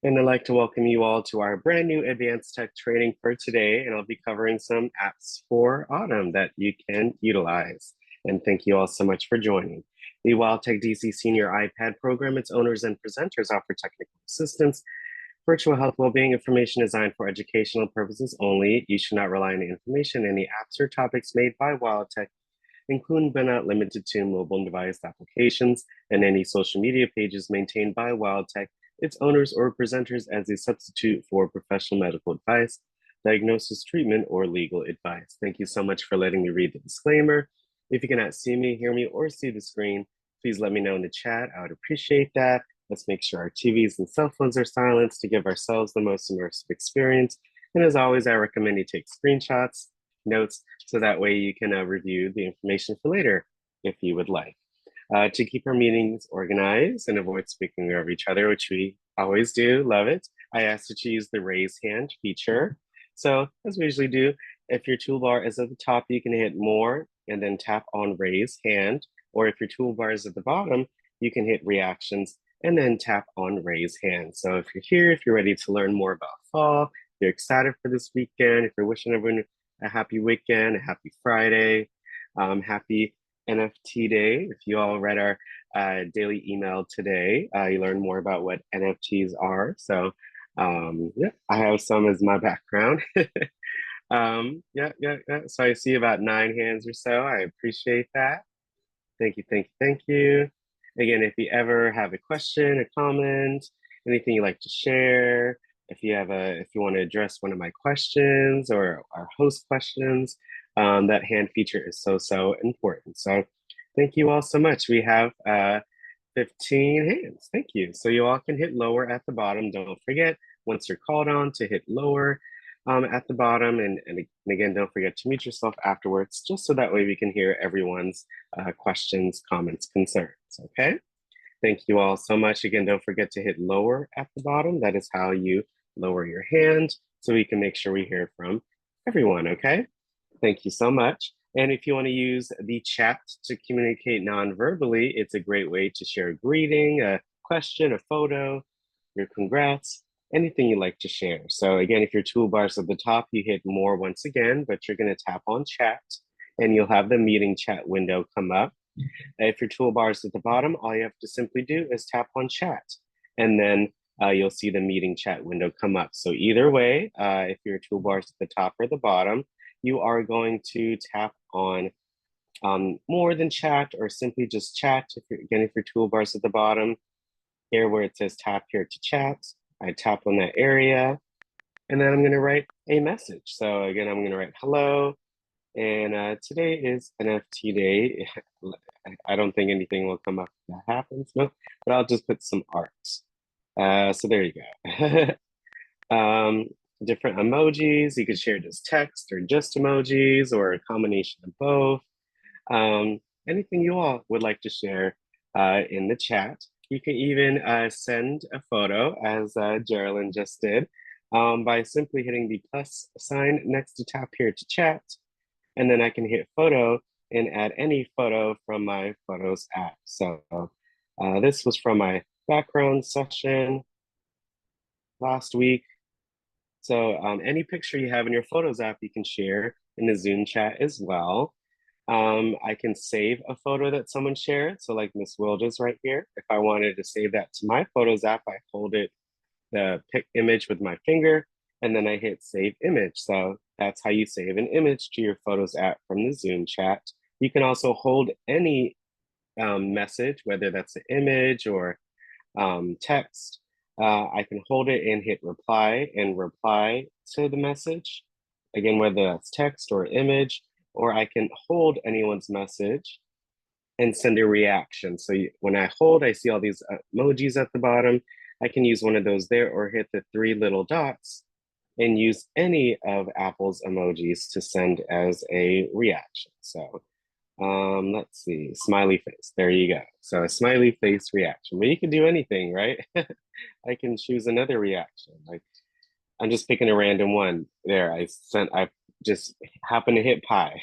And I'd like to welcome you all to our brand new advanced tech training for today. And I'll be covering some apps for Autumn that you can utilize. And thank you all so much for joining. The WildTech DC Senior iPad program, its owners and presenters offer technical assistance, virtual health well-being information designed for educational purposes only. You should not rely on the information, any apps or topics made by WildTech, including but not limited to mobile device applications and any social media pages maintained by WildTech, its owners, or presenters as a substitute for professional medical advice, diagnosis, treatment, or legal advice. Thank you so much for letting me read the disclaimer. If you cannot see me, hear me, or see the screen, please let me know in the chat. I would appreciate that. Let's make sure our TVs and cell phones are silenced to give ourselves the most immersive experience. And as always, I recommend you take screenshots, notes, so that way you can review the information for later if you would like. To keep our meetings organized and avoid speaking over each other, which we always do, love it, I ask that you use the raise hand feature. So as we usually do, if your toolbar is at the top, you can hit more and then tap on raise hand. Or if your toolbar is at the bottom, you can hit reactions and then tap on raise hand. So if you're here, if you're ready to learn more about fall, if you're excited for this weekend, if you're wishing everyone a happy weekend, a happy Friday, happy NFT day. If you all read our daily email today, you learned more about what NFTs are. So yeah, I have some as my background. Yeah. So I see about 9 hands or so. I appreciate that. Thank you, thank you, thank you. Again, if you ever have a question, a comment, anything you'd like to share, if you want to address one of my questions or our host questions, that hand feature is so important. So thank you all so much. We have 15 hands. Thank you. So you all can hit lower at the bottom. Don't forget, once you're called on, to hit lower at the bottom. And again, don't forget to mute yourself afterwards, just so that way we can hear everyone's questions, comments, concerns. Okay. Thank you all so much. Again, don't forget to hit lower at the bottom. That is how you lower your hand so we can make sure we hear from everyone. Okay. Thank you so much. And if you want to use the chat to communicate non-verbally, it's a great way to share a greeting, a question, a photo, your congrats, anything you'd like to share. So again, if your toolbar's at the top, you hit more once again, but you're going to tap on chat and you'll have the meeting chat window come up. If your toolbar is at the bottom, all you have to simply do is tap on chat, and then you'll see the meeting chat window come up. So either way, if your toolbar is at the top or the bottom, you are going to tap on more than chat or simply just chat. If your toolbar is at the bottom, here where it says tap here to chat, I tap on that area, and then I'm going to write a message. So again, I'm going to write hello. And today is NFT day. I don't think anything will come up if that happens, no, but I'll just put some art. So there you go. Different emojis. You could share just text or just emojis or a combination of both. Anything you all would like to share in the chat. You can even send a photo, as Geraldine just did, by simply hitting the plus sign next to tap here to chat. And then I can hit photo and add any photo from my Photos app. So this was from my background session last week. So any picture you have in your Photos app, you can share in the Zoom chat as well. I can save a photo that someone shared. So like Miss Wilda's right here. If I wanted to save that to my Photos app, I hold it, the pick image with my finger, and then I hit save image. So that's how you save an image to your Photos app from the Zoom chat. You can also hold any message, whether that's an image or text. I can hold it and hit reply and reply to the message. Again, whether that's text or image, or I can hold anyone's message and send a reaction. So when I hold, I see all these emojis at the bottom. I can use one of those there or hit the 3 little dots and use any of Apple's emojis to send as a reaction. So let's see, smiley face, there you go. So a smiley face reaction, but you can do anything, right? I can choose another reaction. Like I'm just picking a random one there. I just happen to hit pie.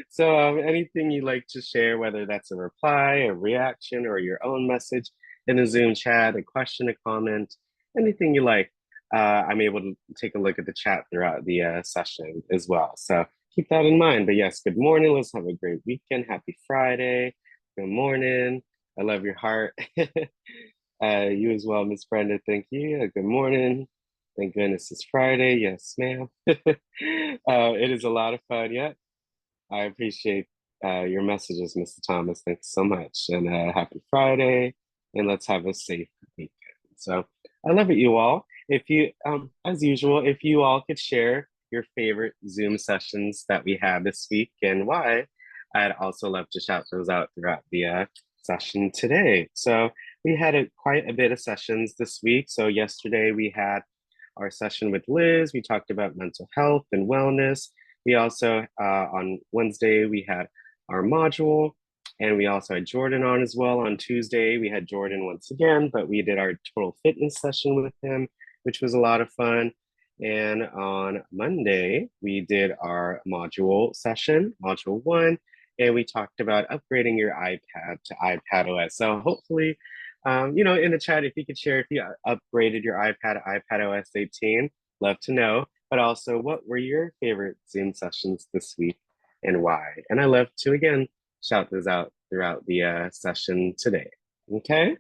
So anything you like to share, whether that's a reply, a reaction, or your own message in a Zoom chat, a question, a comment, anything you like. I'm able to take a look at the chat throughout the session as well. So keep that in mind. But yes, good morning. Let's have a great weekend. Happy Friday. Good morning. I love your heart. You as well, Miss Brenda. Thank you. Good morning. Thank goodness it's Friday. Yes, ma'am. It is a lot of fun. Yeah, I appreciate your messages, Mr. Thomas. Thanks so much. And happy Friday. And let's have a safe weekend. So I love it, you all. If you, as usual, if you all could share your favorite Zoom sessions that we had this week and why, I'd also love to shout those out throughout the session today. So we had quite a bit of sessions this week. So yesterday we had our session with Liz. We talked about mental health and wellness. We also, on Wednesday, we had our module, and we also had Jordan on as well. On Tuesday, we had Jordan once again, but we did our total fitness session with him, which was a lot of fun. And on Monday, we did our module session, module 1, and we talked about upgrading your iPad to iPad OS. So hopefully, in the chat, if you could share if you upgraded your iPad to iPad OS 18, love to know. But also, what were your favorite Zoom sessions this week and why? And I love to, again, shout those out throughout the session today. Okay?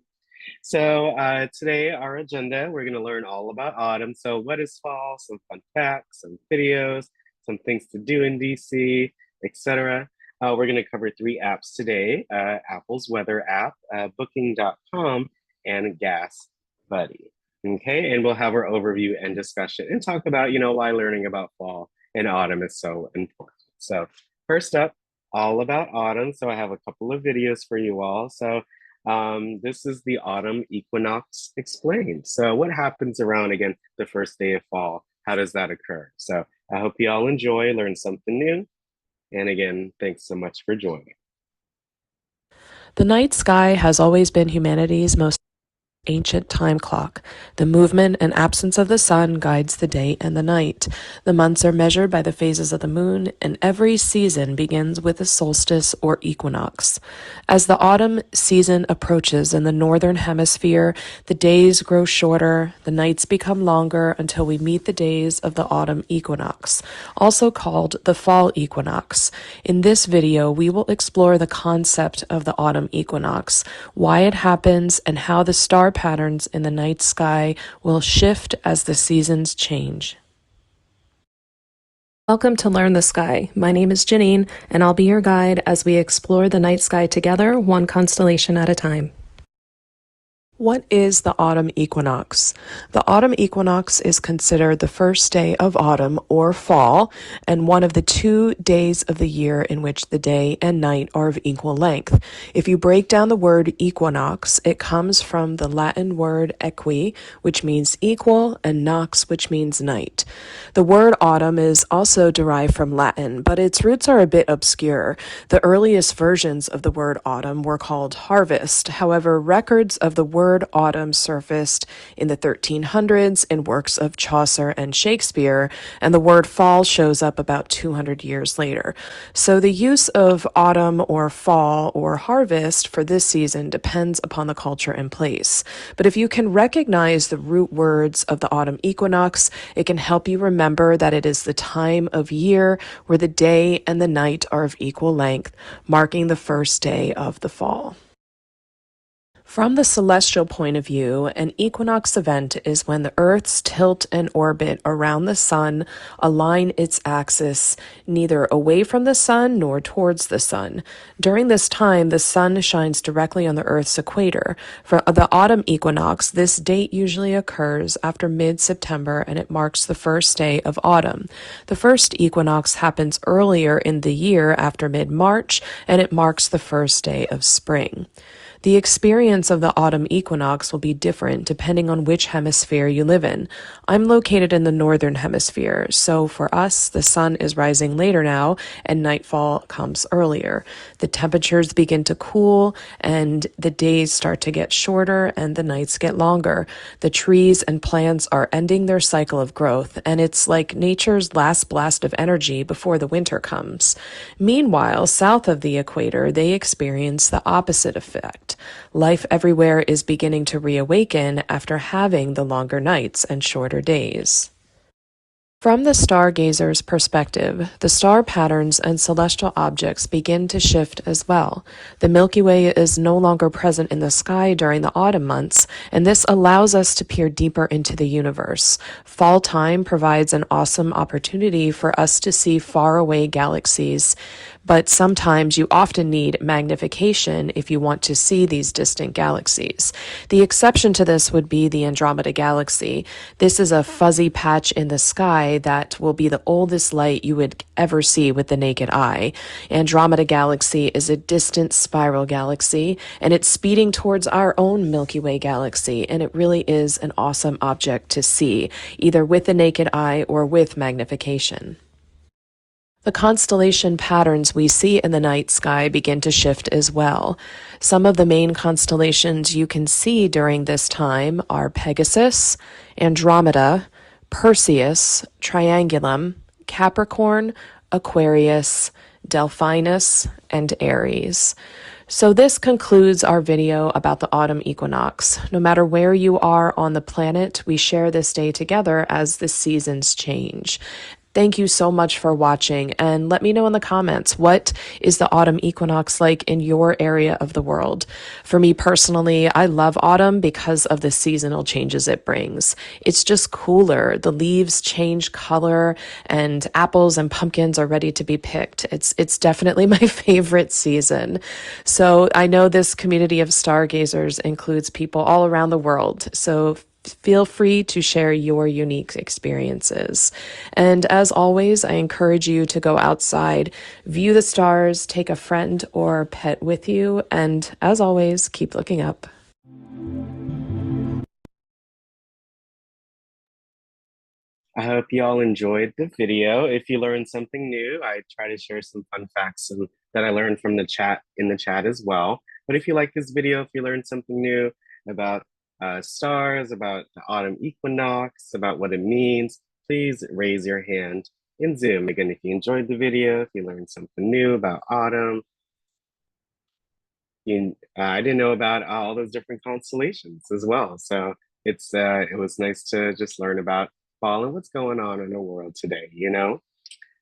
So today, our agenda, we're going to learn all about autumn. So what is fall? Some fun facts, some videos, some things to do in DC, etc. We're going to cover 3 apps today, Apple's weather app, booking.com, and Gas Buddy. Okay, and we'll have our overview and discussion and talk about, why learning about fall and autumn is so important. So first up, all about autumn. So I have a couple of videos for you all. So this is the autumn equinox explained. So what happens around, again, the first day of fall? How does that occur? So I hope you all enjoy, learn something new. And again, thanks so much for joining. The night sky has always been humanity's most ancient time clock. The movement and absence of the sun guides the day and the night. The months are measured by the phases of the moon, and every season begins with a solstice or equinox. As the autumn season approaches in the northern hemisphere, the days grow shorter, the nights become longer until we meet the days of the autumn equinox, also called the fall equinox. In this video, we will explore the concept of the autumn equinox, why it happens, and how the star patterns in the night sky will shift as the seasons change. Welcome to Learn the Sky. My name is Janine, and I'll be your guide as we explore the night sky together, one constellation at a time. What is the autumn equinox? The autumn equinox is considered the first day of autumn or fall and one of the 2 days of the year in which the day and night are of equal length. If you break down the word equinox, it comes from the Latin word equi, which means equal, and nox, which means night. The word autumn is also derived from Latin, but its roots are a bit obscure. The earliest versions of the word autumn were called harvest. However, records of the word autumn surfaced in the 1300s in works of Chaucer and Shakespeare, and the word fall shows up about 200 years later. So the use of autumn or fall or harvest for this season depends upon the culture and place. But if you can recognize the root words of the autumn equinox, it can help you remember that it is the time of year where the day and the night are of equal length, marking the first day of the fall. From the celestial point of view, an equinox event is when the Earth's tilt and orbit around the sun align its axis neither away from the sun nor towards the sun. During this time, the sun shines directly on the Earth's equator. For the autumn equinox, this date usually occurs after mid-September, and it marks the first day of autumn. The first equinox happens earlier in the year after mid-March, and it marks the first day of spring. The experience of the autumn equinox will be different depending on which hemisphere you live in. I'm located in the northern hemisphere, so for us, the sun is rising later now and nightfall comes earlier. The temperatures begin to cool and the days start to get shorter and the nights get longer. The trees and plants are ending their cycle of growth, and it's like nature's last blast of energy before the winter comes. Meanwhile, south of the equator, they experience the opposite effect. planet. Life everywhere is beginning to reawaken after having the longer nights and shorter days. From the stargazer's perspective, the star patterns and celestial objects begin to shift as well. The Milky Way is no longer present in the sky during the autumn months, and this allows us to peer deeper into the universe. Fall time provides an awesome opportunity for us to see faraway galaxies, but sometimes you often need magnification if you want to see these distant galaxies. The exception to this would be the Andromeda Galaxy. This is a fuzzy patch in the sky that will be the oldest light you would ever see with the naked eye. Andromeda Galaxy is a distant spiral galaxy, and it's speeding towards our own Milky Way galaxy, and it really is an awesome object to see, either with the naked eye or with magnification. The constellation patterns we see in the night sky begin to shift as well. Some of the main constellations you can see during this time are Pegasus, Andromeda, Perseus, Triangulum, Capricorn, Aquarius, Delphinus, and Aries. So this concludes our video about the autumn equinox. No matter where you are on the planet, we share this day together as the seasons change. Thank you so much for watching, and let me know in the comments, what is the autumn equinox like in your area of the world? For me personally, I love autumn because of the seasonal changes it brings. It's just cooler. The leaves change color and apples and pumpkins are ready to be picked. It's definitely my favorite season. So I know this community of stargazers includes people all around the world. So feel free to share your unique experiences. And as always, I encourage you to go outside, view the stars, take a friend or pet with you, and as always, keep looking up. I hope you all enjoyed the video. If you learned something new, I try to share some fun facts that I learned from the chat in the chat as well. But if you like this video, if you learned something new about stars, about the autumn equinox, about what it means, please raise your hand in Zoom. Again, if you enjoyed the video, if you learned something new about autumn, I didn't know about all those different constellations as well. So it was nice to just learn about fall and what's going on in the world today, you know?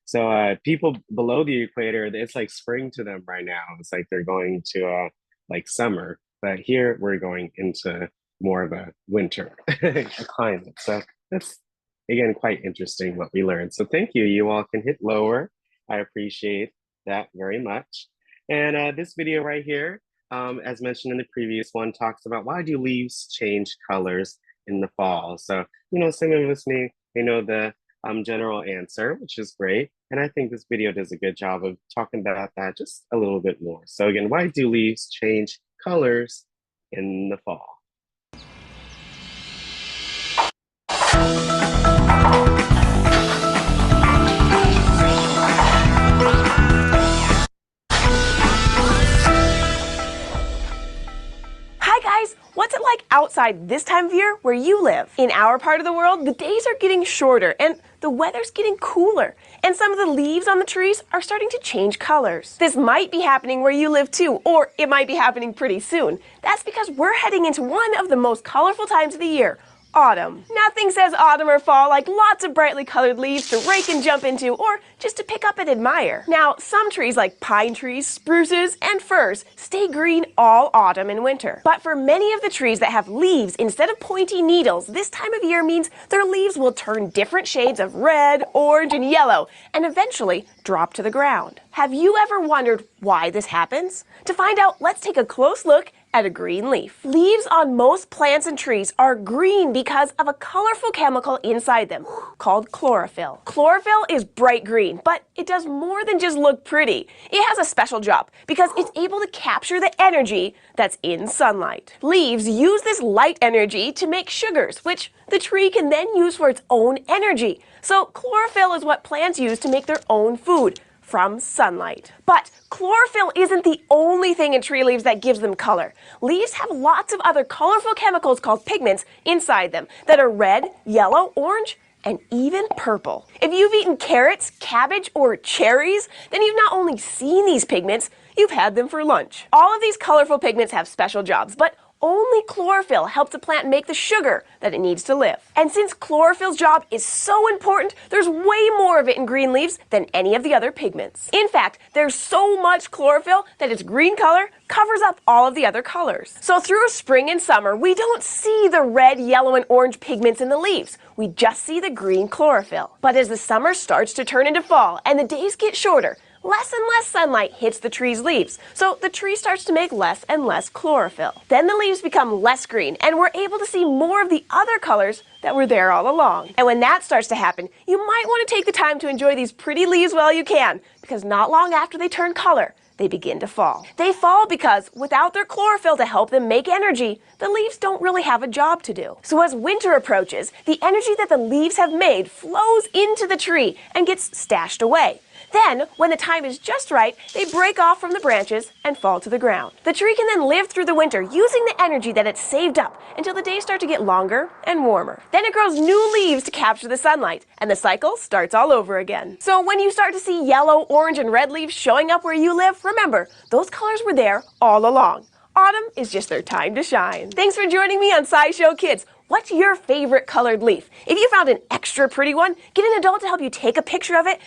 So people below the equator, it's like spring to them right now. It's like they're going to like summer, but here we're going into more of a winter climate. So that's, again, quite interesting what we learned. So thank you. You all can hit lower. I appreciate that very much. And this video right here, as mentioned in the previous one, talks about why do leaves change colors in the fall? So, you know, some of us may know the general answer, which is great. And I think this video does a good job of talking about that just a little bit more. So again, why do leaves change colors in the fall? What's it like outside this time of year where you live? In our part of the world, the days are getting shorter and the weather's getting cooler, and some of the leaves on the trees are starting to change colors. This might be happening where you live too, or it might be happening pretty soon. That's because we're heading into one of the most colorful times of the year, autumn. Nothing says autumn or fall like lots of brightly colored leaves to rake and jump into, or just to pick up and admire. Now, some trees like pine trees, spruces, and firs stay green all autumn and winter. But for many of the trees that have leaves instead of pointy needles, this time of year means their leaves will turn different shades of red, orange, and yellow, and eventually drop to the ground. Have you ever wondered why this happens? To find out, let's take a close look at a green leaf. Leaves on most plants and trees are green because of a colorful chemical inside them called chlorophyll. Chlorophyll is bright green, but it does more than just look pretty. It has a special job because it's able to capture the energy that's in sunlight. Leaves use this light energy to make sugars, which the tree can then use for its own energy. So chlorophyll is what plants use to make their own food from sunlight. But chlorophyll isn't the only thing in tree leaves that gives them color. Leaves have lots of other colorful chemicals called pigments inside them that are red, yellow, orange, and even purple. If you've eaten carrots, cabbage, or cherries, then you've not only seen these pigments, you've had them for lunch. All of these colorful pigments have special jobs, but only chlorophyll helps a plant make the sugar that it needs to live. And since chlorophyll's job is so important, there's way more of it in green leaves than any of the other pigments. In fact, there's so much chlorophyll that its green color covers up all of the other colors. So through spring and summer, we don't see the red, yellow, and orange pigments in the leaves. We just see the green chlorophyll. But as the summer starts to turn into fall and the days get shorter, less and less sunlight hits the tree's leaves, so the tree starts to make less and less chlorophyll. Then the leaves become less green, and we're able to see more of the other colors that were there all along. And when that starts to happen, you might want to take the time to enjoy these pretty leaves while you can, because not long after they turn color, they begin to fall. They fall because without their chlorophyll to help them make energy, the leaves don't really have a job to do. So as winter approaches, the energy that the leaves have made flows into the tree and gets stashed away. Then, when the time is just right, they break off from the branches and fall to the ground. The tree can then live through the winter using the energy that it's saved up until the days start to get longer and warmer. Then it grows new leaves to capture the sunlight, and the cycle starts all over again. So when you start to see yellow, orange, and red leaves showing up where you live, remember, those colors were there all along. Autumn is just their time to shine. Thanks for joining me on SciShow Kids. What's your favorite colored leaf? If you found an extra pretty one, get an adult to help you take a picture of it.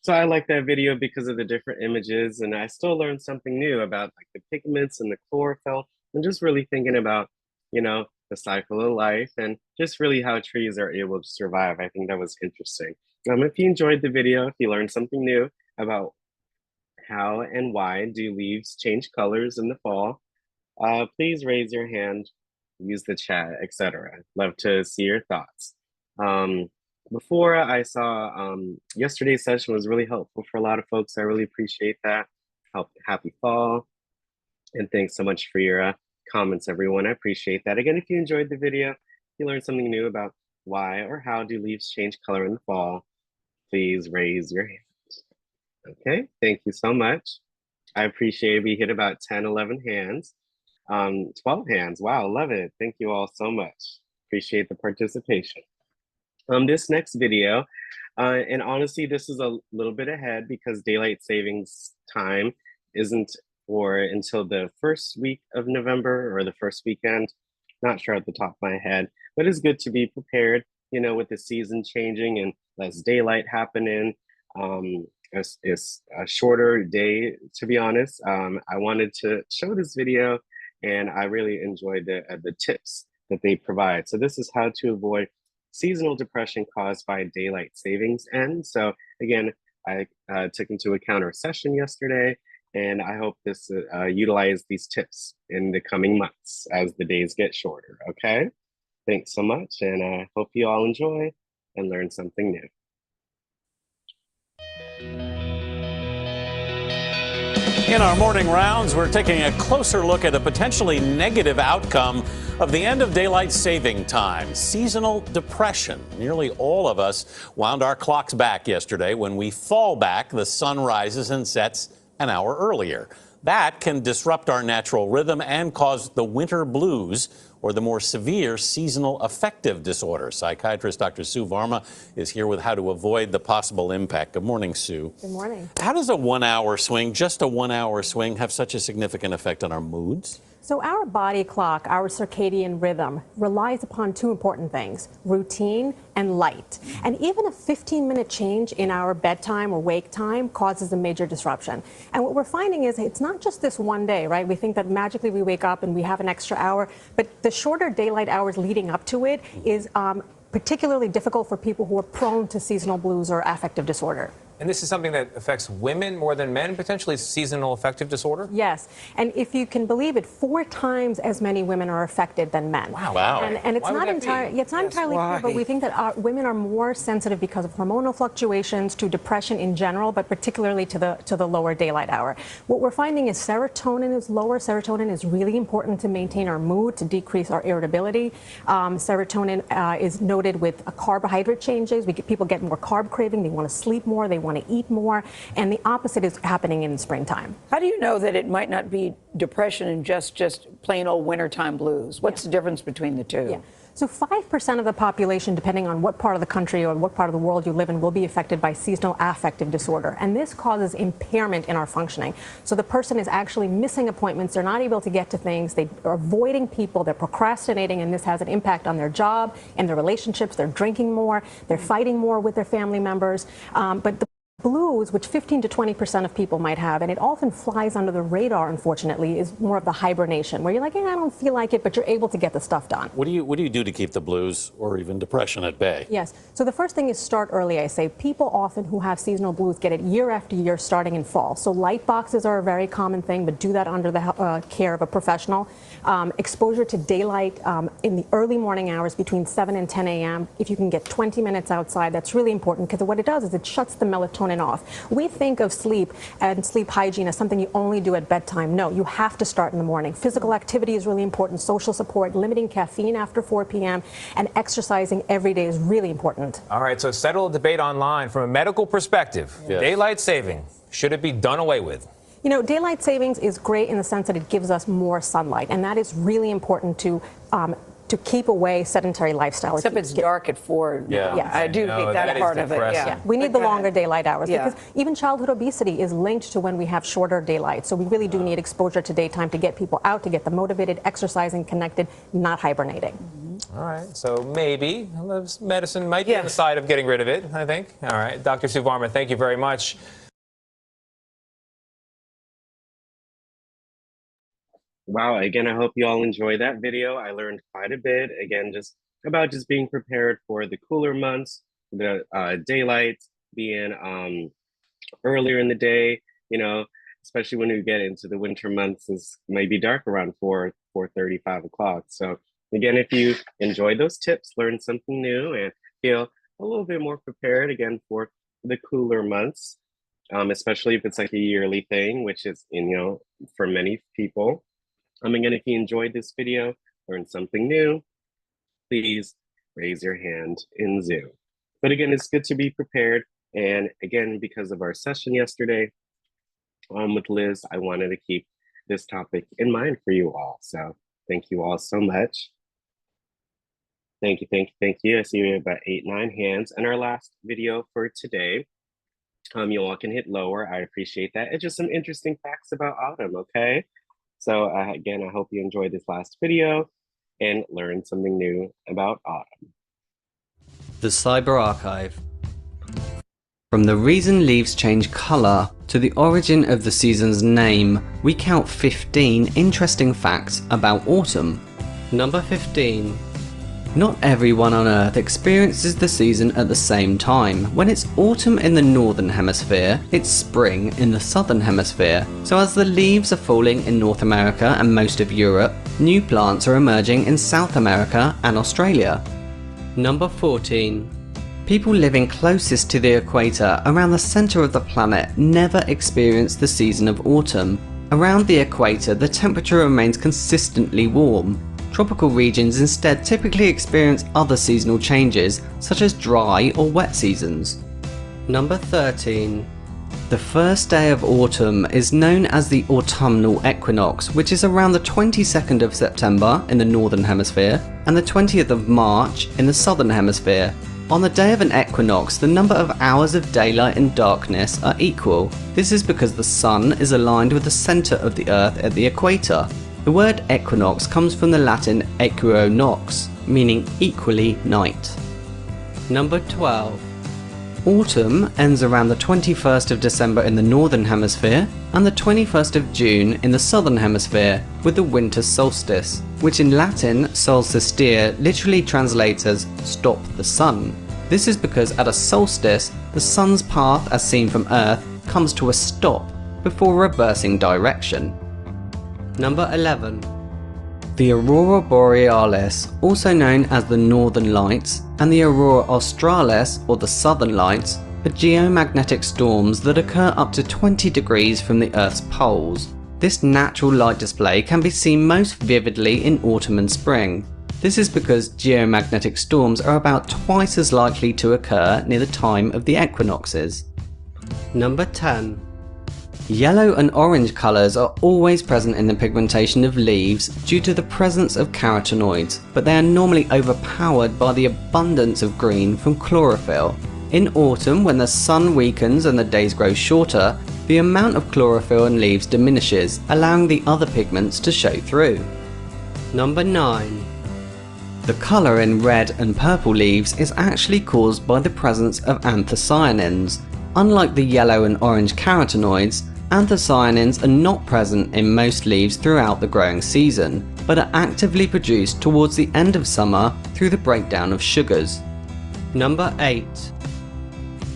So I like that video because of the different images, and I still learned something new about like the pigments and the chlorophyll, and just really thinking about, the cycle of life and just really how trees are able to survive. I think that was interesting. If you enjoyed the video, if you learned something new about how and why do leaves change colors in the fall, please raise your hand, use the chat, etc. Love to see your thoughts. Before I saw yesterday's session was really helpful for a lot of folks. I really appreciate that. Happy fall. And thanks so much for your comments, everyone. I appreciate that. Again, if you enjoyed the video, if you learned something new about why or how do leaves change color in the fall, please raise your hand. Okay, thank you so much. I appreciate we hit about 10, 11 hands. 12 hands, wow, love it. Thank you all so much. Appreciate the participation. This next video, and honestly, this is a little bit ahead because daylight savings time isn't until the first week of November or the first weekend. Not sure at the top of my head, but it's good to be prepared, with the season changing and less daylight happening. It's a shorter day, to be honest. I wanted to show this video, and I really enjoyed the tips that they provide. So this is how to avoid seasonal depression caused by daylight savings end. So again, I took into account our session yesterday, and I hope this utilize these tips in the coming months as the days get shorter, okay? Thanks so much, and I hope you all enjoy and learn something new. In our morning rounds, we're taking a closer look at a potentially negative outcome of the end of daylight saving time, seasonal depression. Nearly all of us wound our clocks back yesterday. When we fall back, the sun rises and sets an hour earlier. That can disrupt our natural rhythm and cause the winter blues, or the more severe seasonal affective disorder. Psychiatrist Dr. Sue Varma is here with how to avoid the possible impact. Good morning, Sue. Good morning. How does a 1 hour swing, just a 1 hour swing, have such a significant effect on our moods? So our body clock, our circadian rhythm, relies upon two important things: routine and light. And even a 15-minute change in our bedtime or wake time causes a major disruption. And what we're finding is it's not just this one day, right? We think that magically we wake up and we have an extra hour, but the shorter daylight hours leading up to it is particularly difficult for people who are prone to seasonal blues or affective disorder. And this is something that affects women more than men, potentially seasonal affective disorder? Yes. And if you can believe it, 4 times as many women are affected than men. Wow. And it's not entirely clear, but we think that women are more sensitive because of hormonal fluctuations to depression in general, but particularly to the lower daylight hour. What we're finding is serotonin is lower. Serotonin is really important to maintain our mood, to decrease our irritability. Serotonin is noted with carbohydrate changes. People get more carb craving. They want to sleep more. They want want to eat more, and the opposite is happening in springtime. How do you know that it might not be depression and just plain old wintertime blues? What's the difference between the two? Yeah. So 5% of the population, depending on what part of the country or what part of the world you live in, will be affected by seasonal affective disorder. And this causes impairment in our functioning. So the person is actually missing appointments. They're not able to get to things. They are avoiding people. They're procrastinating. And this has an impact on their job and their relationships. They're drinking more. They're fighting more with their family members. But the blues, which 15 to 20% of people might have, and it often flies under the radar, unfortunately, is more of the hibernation, where you're like, I don't feel like it, but you're able to get the stuff done. What do you do to keep the blues or even depression at bay? Yes. So the first thing is start early, I say. People often who have seasonal blues get it year after year starting in fall. So light boxes are a very common thing, but do that under the care of a professional. Exposure to daylight in the early morning hours between 7 and 10 a.m. If you can get 20 minutes outside, that's really important, because what it does is it shuts the melatonin off. We think of sleep and sleep hygiene as something you only do at bedtime. No, you have to start in the morning. Physical activity is really important, social support, limiting caffeine after 4 p.m., and exercising every day is really important. All right, so settle a debate online from a medical perspective. Yes. Daylight saving, should it be done away with? You know, daylight savings is great in the sense that it gives us more sunlight, and that is really important to keep away sedentary lifestyle. Except it's dark at 4. Yeah. Yes. I do think that that is part of it. depressing. Yeah. We need the longer daylight hours, Yeah. because even childhood obesity is linked to when we have shorter daylight. So we really do need exposure to daytime to get people out, to get them motivated, exercising, connected, not hibernating. All right, so maybe medicine might be on the side of getting rid of it, I think. All right, Dr. Sue Varma, thank you very much. Wow, again, I hope you all enjoyed that video. I learned quite a bit, again, just about just being prepared for the cooler months, the daylight being earlier in the day, you know, especially when we get into the winter months, it might be dark around 4:30, 5 o'clock. So again, if you enjoyed those tips, learned something new, and feel a little bit more prepared again for the cooler months, especially if it's like a yearly thing, which is, you know, for many people. Again, if you enjoyed this video, learned something new, please raise your hand in Zoom. But again, it's good to be prepared. And again, because of our session yesterday with Liz, I wanted to keep this topic in mind for you all. So thank you all so much. Thank you, thank you, thank you. I see we have about 8, 9 hands. And our last video for today, you all can hit lower. I appreciate that. It's just some interesting facts about autumn, okay? So again, I hope you enjoyed this last video and learned something new about autumn. The Cyber Archive. From the reason leaves change colour to the origin of the season's name, we count 15 interesting facts about autumn. Number 15. Not everyone on Earth experiences the season at the same time. When it's autumn in the northern hemisphere, it's spring in the southern hemisphere. So as the leaves are falling in North America and most of Europe, new plants are emerging in South America and Australia. Number 14. People living closest to the equator, around the centre of the planet, never experience the season of autumn. Around the equator, the temperature remains consistently warm. Tropical regions instead typically experience other seasonal changes, such as dry or wet seasons. Number 13. The first day of autumn is known as the autumnal equinox, which is around the 22nd of September in the northern hemisphere and the 20th of March in the southern hemisphere. On the day of an equinox, the number of hours of daylight and darkness are equal. This is because the sun is aligned with the centre of the Earth at the equator. The word equinox comes from the Latin equinox, meaning equally night. Number 12. Autumn ends around the 21st of December in the northern hemisphere and the 21st of June in the southern hemisphere, with the winter solstice, which in Latin solstitiare literally translates as stop the sun. This is because at a solstice, the sun's path as seen from Earth comes to a stop before reversing direction. Number 11. The Aurora Borealis, also known as the Northern Lights, and the Aurora Australis, or the Southern Lights, are geomagnetic storms that occur up to 20 degrees from the Earth's poles. This natural light display can be seen most vividly in autumn and spring. This is because geomagnetic storms are about twice as likely to occur near the time of the equinoxes. Number 10. Yellow and orange colours are always present in the pigmentation of leaves due to the presence of carotenoids, but they are normally overpowered by the abundance of green from chlorophyll. In autumn, when the sun weakens and the days grow shorter, the amount of chlorophyll in leaves diminishes, allowing the other pigments to show through. Number 9. The colour in red and purple leaves is actually caused by the presence of anthocyanins. Unlike the yellow and orange carotenoids, anthocyanins are not present in most leaves throughout the growing season, but are actively produced towards the end of summer through the breakdown of sugars. Number 8.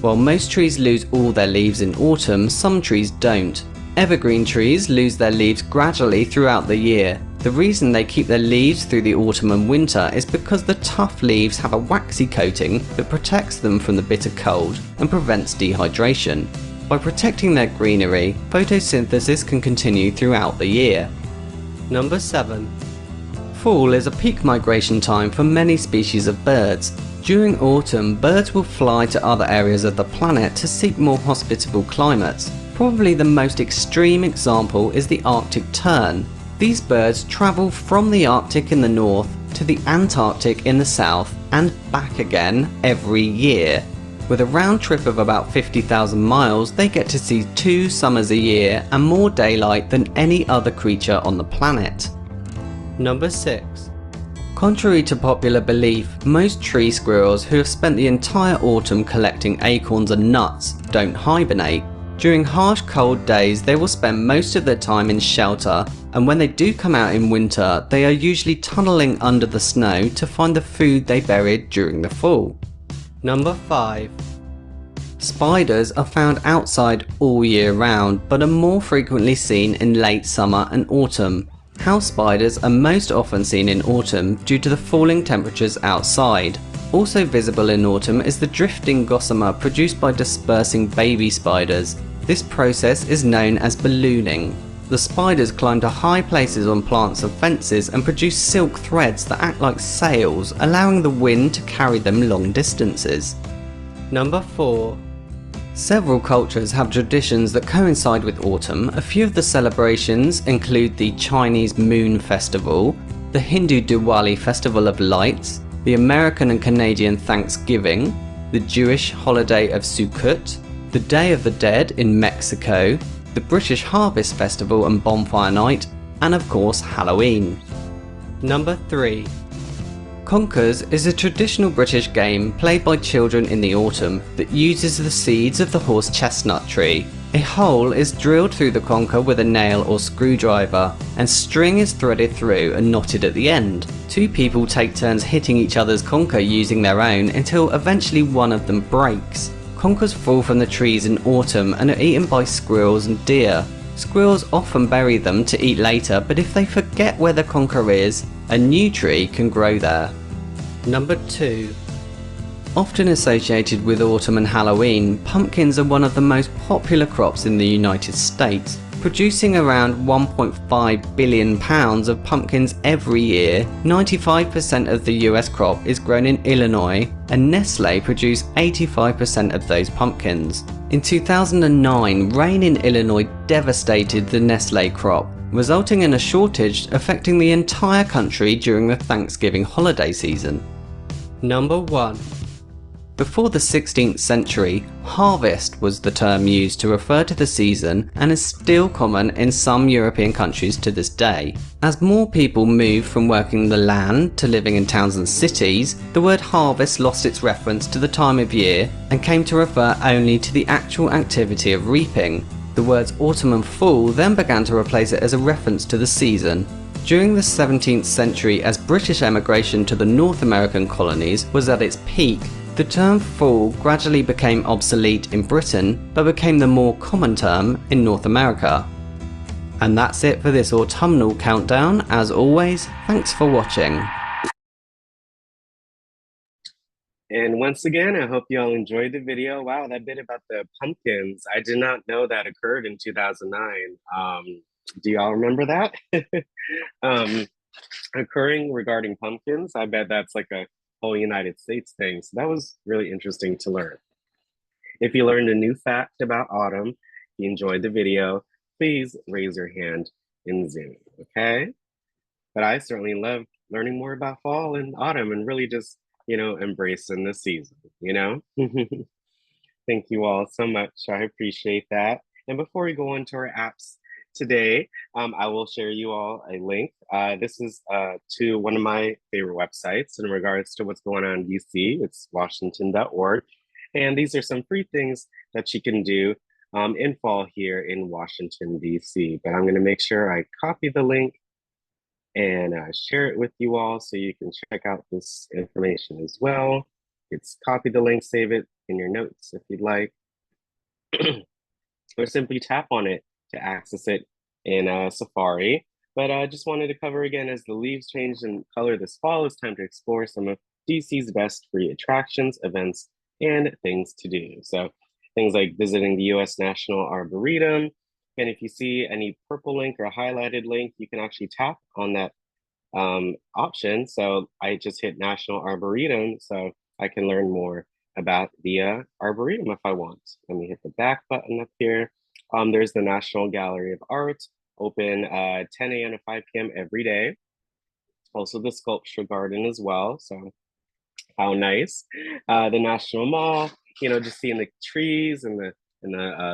While most trees lose all their leaves in autumn, some trees don't. Evergreen trees lose their leaves gradually throughout the year. The reason they keep their leaves through the autumn and winter is because the tough leaves have a waxy coating that protects them from the bitter cold and prevents dehydration. By protecting their greenery, photosynthesis can continue throughout the year. Number 7. Fall is a peak migration time for many species of birds. During autumn, birds will fly to other areas of the planet to seek more hospitable climates. Probably the most extreme example is the Arctic tern. These birds travel from the Arctic in the north to the Antarctic in the south and back again every year. With a round trip of about 50,000 miles, they get to see 2 summers a year and more daylight than any other creature on the planet. Number 6. Contrary to popular belief, most tree squirrels who have spent the entire autumn collecting acorns and nuts don't hibernate. During harsh cold days, they will spend most of their time in shelter, and when they do come out in winter, they are usually tunneling under the snow to find the food they buried during the fall. Number 5. Spiders are found outside all year round, but are more frequently seen in late summer and autumn. House spiders are most often seen in autumn due to the falling temperatures outside. Also visible in autumn is the drifting gossamer produced by dispersing baby spiders. This process is known as ballooning. The spiders climb to high places on plants and fences and produce silk threads that act like sails, allowing the wind to carry them long distances. Number 4. Several cultures have traditions that coincide with autumn. A few of the celebrations include the Chinese Moon Festival, the Hindu Diwali Festival of Lights, the American and Canadian Thanksgiving, the Jewish holiday of Sukkot, the Day of the Dead in Mexico, the British Harvest Festival and Bonfire Night, and of course Halloween. Number 3. Conkers is a traditional British game played by children in the autumn that uses the seeds of the horse chestnut tree. A hole is drilled through the conker with a nail or screwdriver, and string is threaded through and knotted at the end. 2 people take turns hitting each other's conker using their own until eventually one of them breaks. Conkers fall from the trees in autumn and are eaten by squirrels and deer. Squirrels often bury them to eat later, but if they forget where the conker is, a new tree can grow there. Number 2. Often associated with autumn and Halloween, pumpkins are one of the most popular crops in the United States. Producing around 1.5 billion pounds of pumpkins every year, 95% of the US crop is grown in Illinois, and Nestle produce 85% of those pumpkins. In 2009, rain in Illinois devastated the Nestle crop, resulting in a shortage affecting the entire country during the Thanksgiving holiday season. Number 1. Before the 16th century, harvest was the term used to refer to the season and is still common in some European countries to this day. As more people moved from working the land to living in towns and cities, the word harvest lost its reference to the time of year and came to refer only to the actual activity of reaping. The words autumn and fall then began to replace it as a reference to the season. During the 17th century, as British emigration to the North American colonies was at its peak, the term fall gradually became obsolete in Britain, but became the more common term in North America. And that's it for this autumnal countdown. As always, thanks for watching. And once again, I hope you all enjoyed the video. Wow, that bit about the pumpkins, I did not know that occurred in 2009. Do y'all remember that? Occurring regarding pumpkins, I bet that's like a whole United States thing. So that was really interesting to learn. If you learned a new fact about autumn, you enjoyed the video, please raise your hand in Zoom, okay? But I certainly love learning more about fall and autumn and really just, embracing the season, you know? Thank you all so much. I appreciate that. And before we go into our apps today, I will share you all a link. This is to one of my favorite websites in regards to what's going on in DC. It's washington.org. And these are some free things that you can do in fall here in Washington, DC. But I'm going to make sure I copy the link and share it with you all so you can check out this information as well. It's copy the link, save it in your notes if you'd like, or simply tap on it to access it in Safari. But I just wanted to cover again, as the leaves change in color this fall, it's time to explore some of DC's best free attractions, events, and things to do. So things like visiting the US National Arboretum. And if you see any purple link or highlighted link, you can actually tap on that option. So I just hit National Arboretum, so I can learn more about the Arboretum if I want. Let me hit the back button up here. There's the National Gallery of Art, open 10 a.m. to 5 p.m. every day. Also the Sculpture Garden as well, so how nice. The National Mall, just seeing the trees and the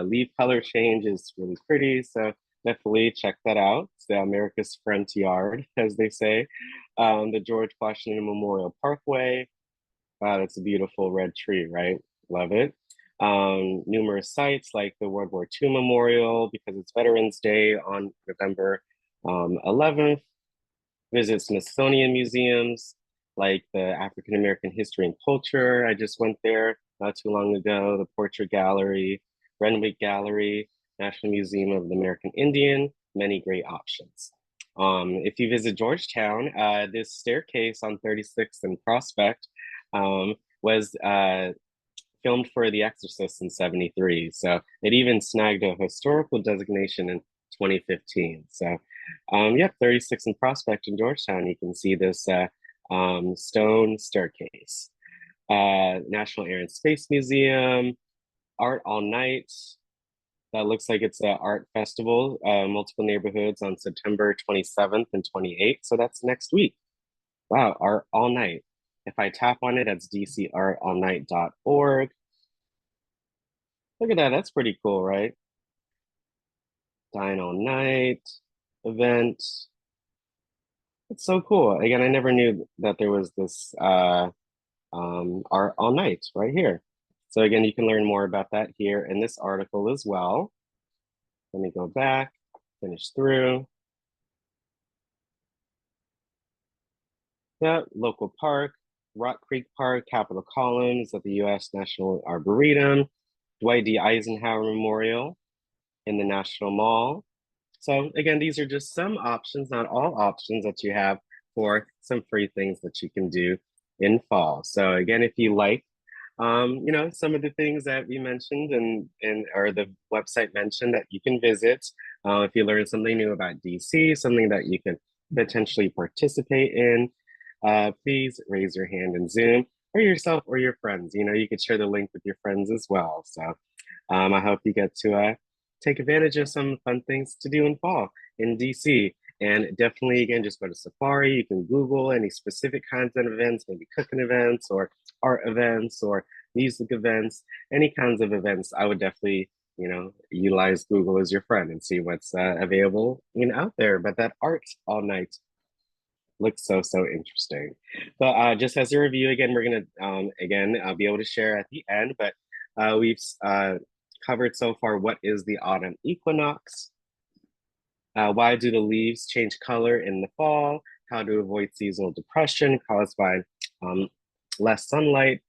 leaf color change is really pretty, so definitely check that out. It's the America's Front Yard, as they say. The George Washington Memorial Parkway. Wow, that's a beautiful red tree, right? Love it. Numerous sites like the World War II Memorial, because it's Veterans Day on November 11th. Visit Smithsonian museums like the African American History and Culture. I just went there not too long ago. The Portrait Gallery, Renwick Gallery, National Museum of the American Indian, many great options. If you visit Georgetown, this staircase on 36th and Prospect was filmed for The Exorcist in '73. So it even snagged a historical designation in 2015. So yep, 36th and Prospect in Georgetown, you can see this stone staircase. National Air and Space Museum, Art All Night. That looks like it's an art festival, multiple neighborhoods on September 27th and 28th. So that's next week. Wow, Art All Night. If I tap on it, that's dcartallnight.org. Look at that, that's pretty cool, right? Dine All Night event. It's so cool. Again, I never knew that there was this Art All Night right here. So again, you can learn more about that here in this article as well. Let me go back, finish through. Yeah, local park, Rock Creek Park, Capitol Columns at the US National Arboretum, Dwight D. Eisenhower Memorial in the National Mall. So again, these are just some options, not all options that you have for some free things that you can do in fall. So again, if you like, some of the things that we mentioned or the website mentioned that you can visit, if you learn something new about DC, something that you can potentially participate in, please raise your hand in Zoom, or yourself or your friends. You could share the link with your friends as well. So I hope you get to take advantage of some fun things to do in fall in DC. And definitely, again, just go to Safari. You can Google any specific kinds of events, maybe cooking events or art events or music events, any kinds of events. I would definitely, utilize Google as your friend and see what's available out there. But that Art All Night looks so interesting. But just as a review, again, we're gonna be able to share at the end. But we've covered so far what is the autumn equinox. Why do the leaves change color in the fall? How to avoid seasonal depression caused by less sunlight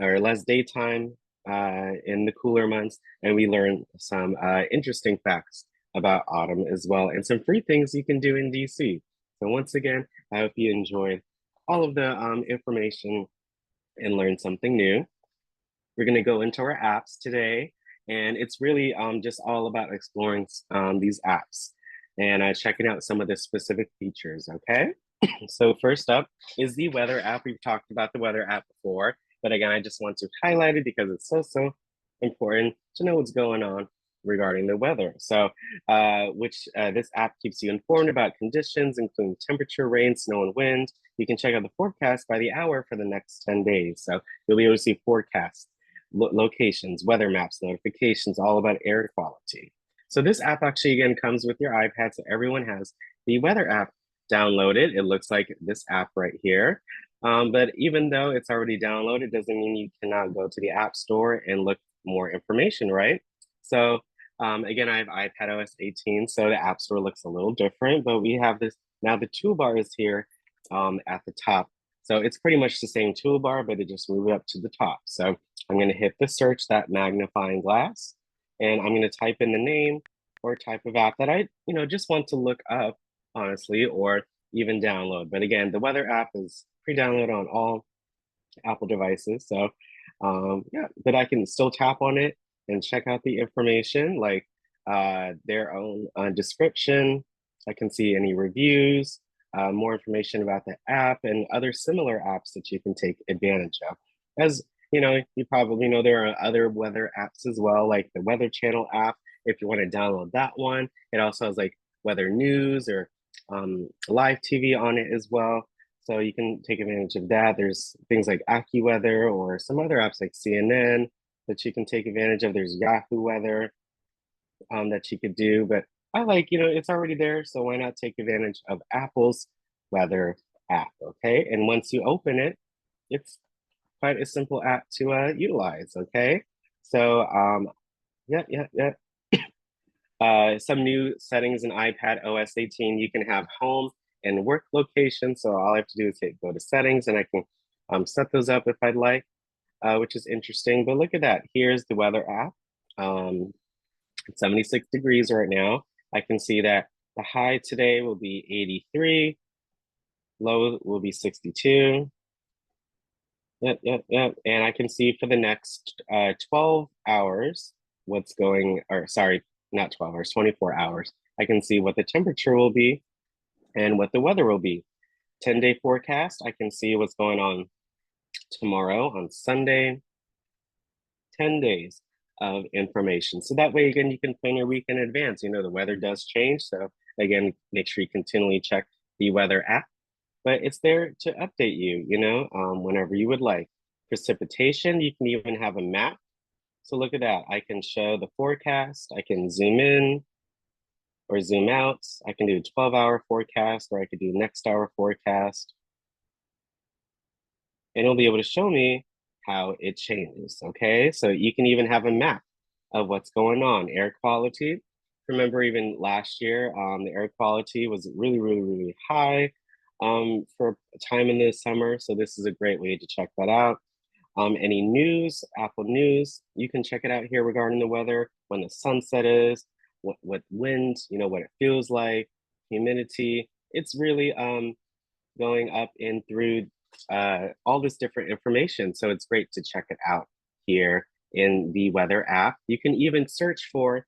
or less daytime in the cooler months. And we learned some interesting facts about autumn as well, and some free things you can do in DC. So once again, I hope you enjoyed all of the information and learned something new. We're going to go into our apps today, and it's really just all about exploring these apps and checking out some of the specific features, okay? So first up is the weather app. We've talked about the weather app before, but again, I just want to highlight it because it's so important to know what's going on regarding the weather. So, this app keeps you informed about conditions, including temperature, rain, snow, and wind. You can check out the forecast by the hour for the next 10 days. So you'll be able to see forecasts, locations, weather maps, notifications, all about air quality. So this app actually, again, comes with your iPad. So everyone has the weather app downloaded. It looks like this app right here. But even though it's already downloaded, doesn't mean you cannot go to the App Store and look more information, right? So again, I have iPad OS 18, so the App Store looks a little different, but we have this, now the toolbar is here at the top. So it's pretty much the same toolbar, but it just moved up to the top. So I'm gonna hit the search, that magnifying glass, and I'm gonna type in the name or type of app that I just want to look up, honestly, or even download. But again, the weather app is pre-downloaded on all Apple devices. So yeah, but I can still tap on it and check out the information, like their own description. I can see any reviews, more information about the app and other similar apps that you can take advantage of. As you probably know, there are other weather apps as well, like the Weather Channel app. If you want to download that one, it also has like weather news or live TV on it as well. So you can take advantage of that. There's things like AccuWeather or some other apps like CNN that you can take advantage of. There's Yahoo Weather that you could do, but I like, it's already there. So why not take advantage of Apple's weather app, okay? And once you open it, it's quite a simple app to utilize, okay? So yeah. Some new settings in iPad OS 18, you can have home and work location. So all I have to do is go to settings and I can set those up if I'd like, which is interesting. But look at that, here's the weather app. It's 76 degrees right now. I can see that the high today will be 83, low will be 62. Yep. And I can see for the next 12 hours, what's going, or sorry, not 12 hours, 24 hours. I can see what the temperature will be and what the weather will be. 10-day forecast, I can see what's going on tomorrow, on Sunday, 10 days of information. So that way, again, you can plan your week in advance. The weather does change. So again, make sure you continually check the weather app, but it's there to update you, whenever you would like. Precipitation, you can even have a map. So look at that. I can show the forecast. I can zoom in or zoom out. I can do a 12-hour forecast, or I could do next hour forecast. And it'll be able to show me how it changes, okay? So you can even have a map of what's going on. Air quality. Remember even last year, the air quality was really, really, really high for a time in the summer. So this is a great way to check that out. Any news, Apple News, you can check it out here regarding the weather, when the sunset is, what wind, what it feels like, humidity. It's really going up and through all this different information. So it's great to check it out here in the weather app. You can even search for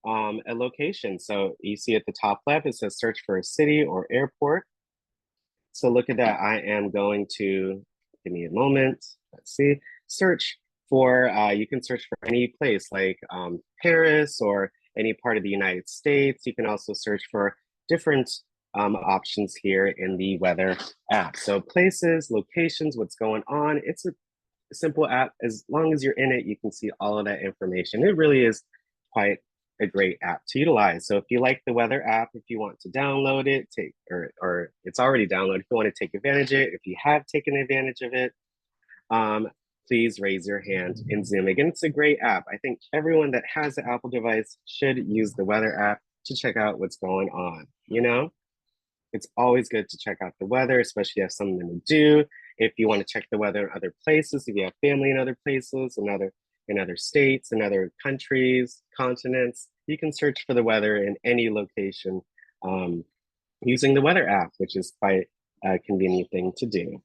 a location. So you see at the top left, it says search for a city or airport. So look at that. I am going to, give me a moment. Let's see, search for, you can search for any place like Paris or any part of the United States. You can also search for different options here in the weather app. So places, locations, what's going on. It's a simple app. As long as you're in it, you can see all of that information. It really is quite a great app to utilize. So if you like the weather app, if you want to download it, or it's already downloaded, if you want to take advantage of it, if you have taken advantage of it, please raise your hand in Zoom. Again, it's a great app. I think everyone that has an Apple device should use the weather app to check out what's going on. It's always good to check out the weather, especially if you have something to do. If you want to check the weather in other places, if you have family in other places, in other states, in other countries, continents, you can search for the weather in any location using the weather app, which is quite a convenient thing to do.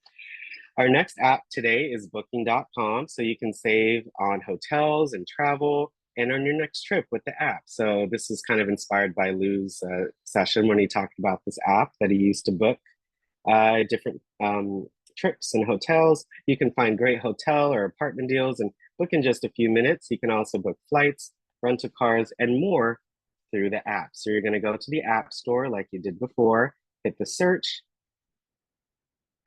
Our next app today is Booking.com. So you can save on hotels and travel and on your next trip with the app. So this is kind of inspired by Lou's session when he talked about this app that he used to book different trips and hotels. You can find great hotel or apartment deals and book in just a few minutes. You can also book flights, rental cars, and more through the app. So you're going to go to the App Store like you did before, hit the search,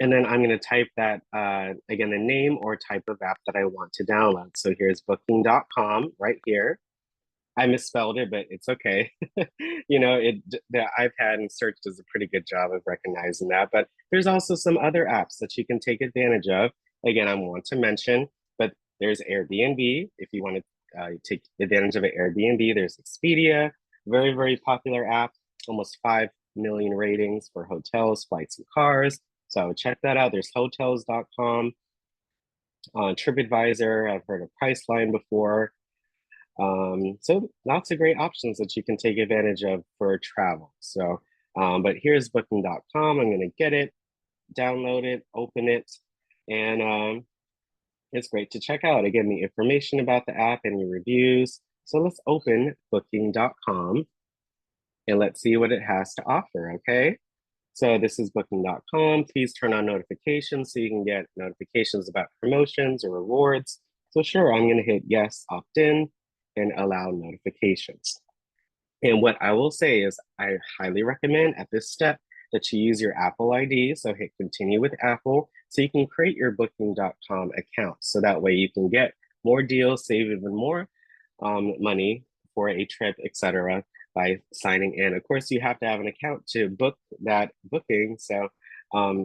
and then I'm going to type that, again, the name or type of app that I want to download. So here's booking.com right here. I misspelled it, but it's okay. You know, the iPad and search does a pretty good job of recognizing that. But there's also some other apps that you can take advantage of. Again, I want to mention, but there's Airbnb. If you want to take advantage of an Airbnb, there's Expedia, very, very popular app, almost 5 million ratings for hotels, flights, and cars. So I would check that out. There's hotels.com, TripAdvisor. I've heard of Priceline before. So lots of great options that you can take advantage of for travel. So, but here's booking.com. I'm going to get it, download it, open it, and it's great to check out. Again, the information about the app and your reviews. So let's open booking.com and let's see what it has to offer, okay? So this is booking.com. Please turn on notifications so you can get notifications about promotions or rewards. So sure, I'm going to hit yes, opt in, and allow notifications. And what I will say is I highly recommend at this step that you use your Apple ID. So hit continue with Apple so you can create your booking.com account. So that way you can get more deals, save even more money for a trip, etc. by signing in. Of course, you have to have an account to book that booking. So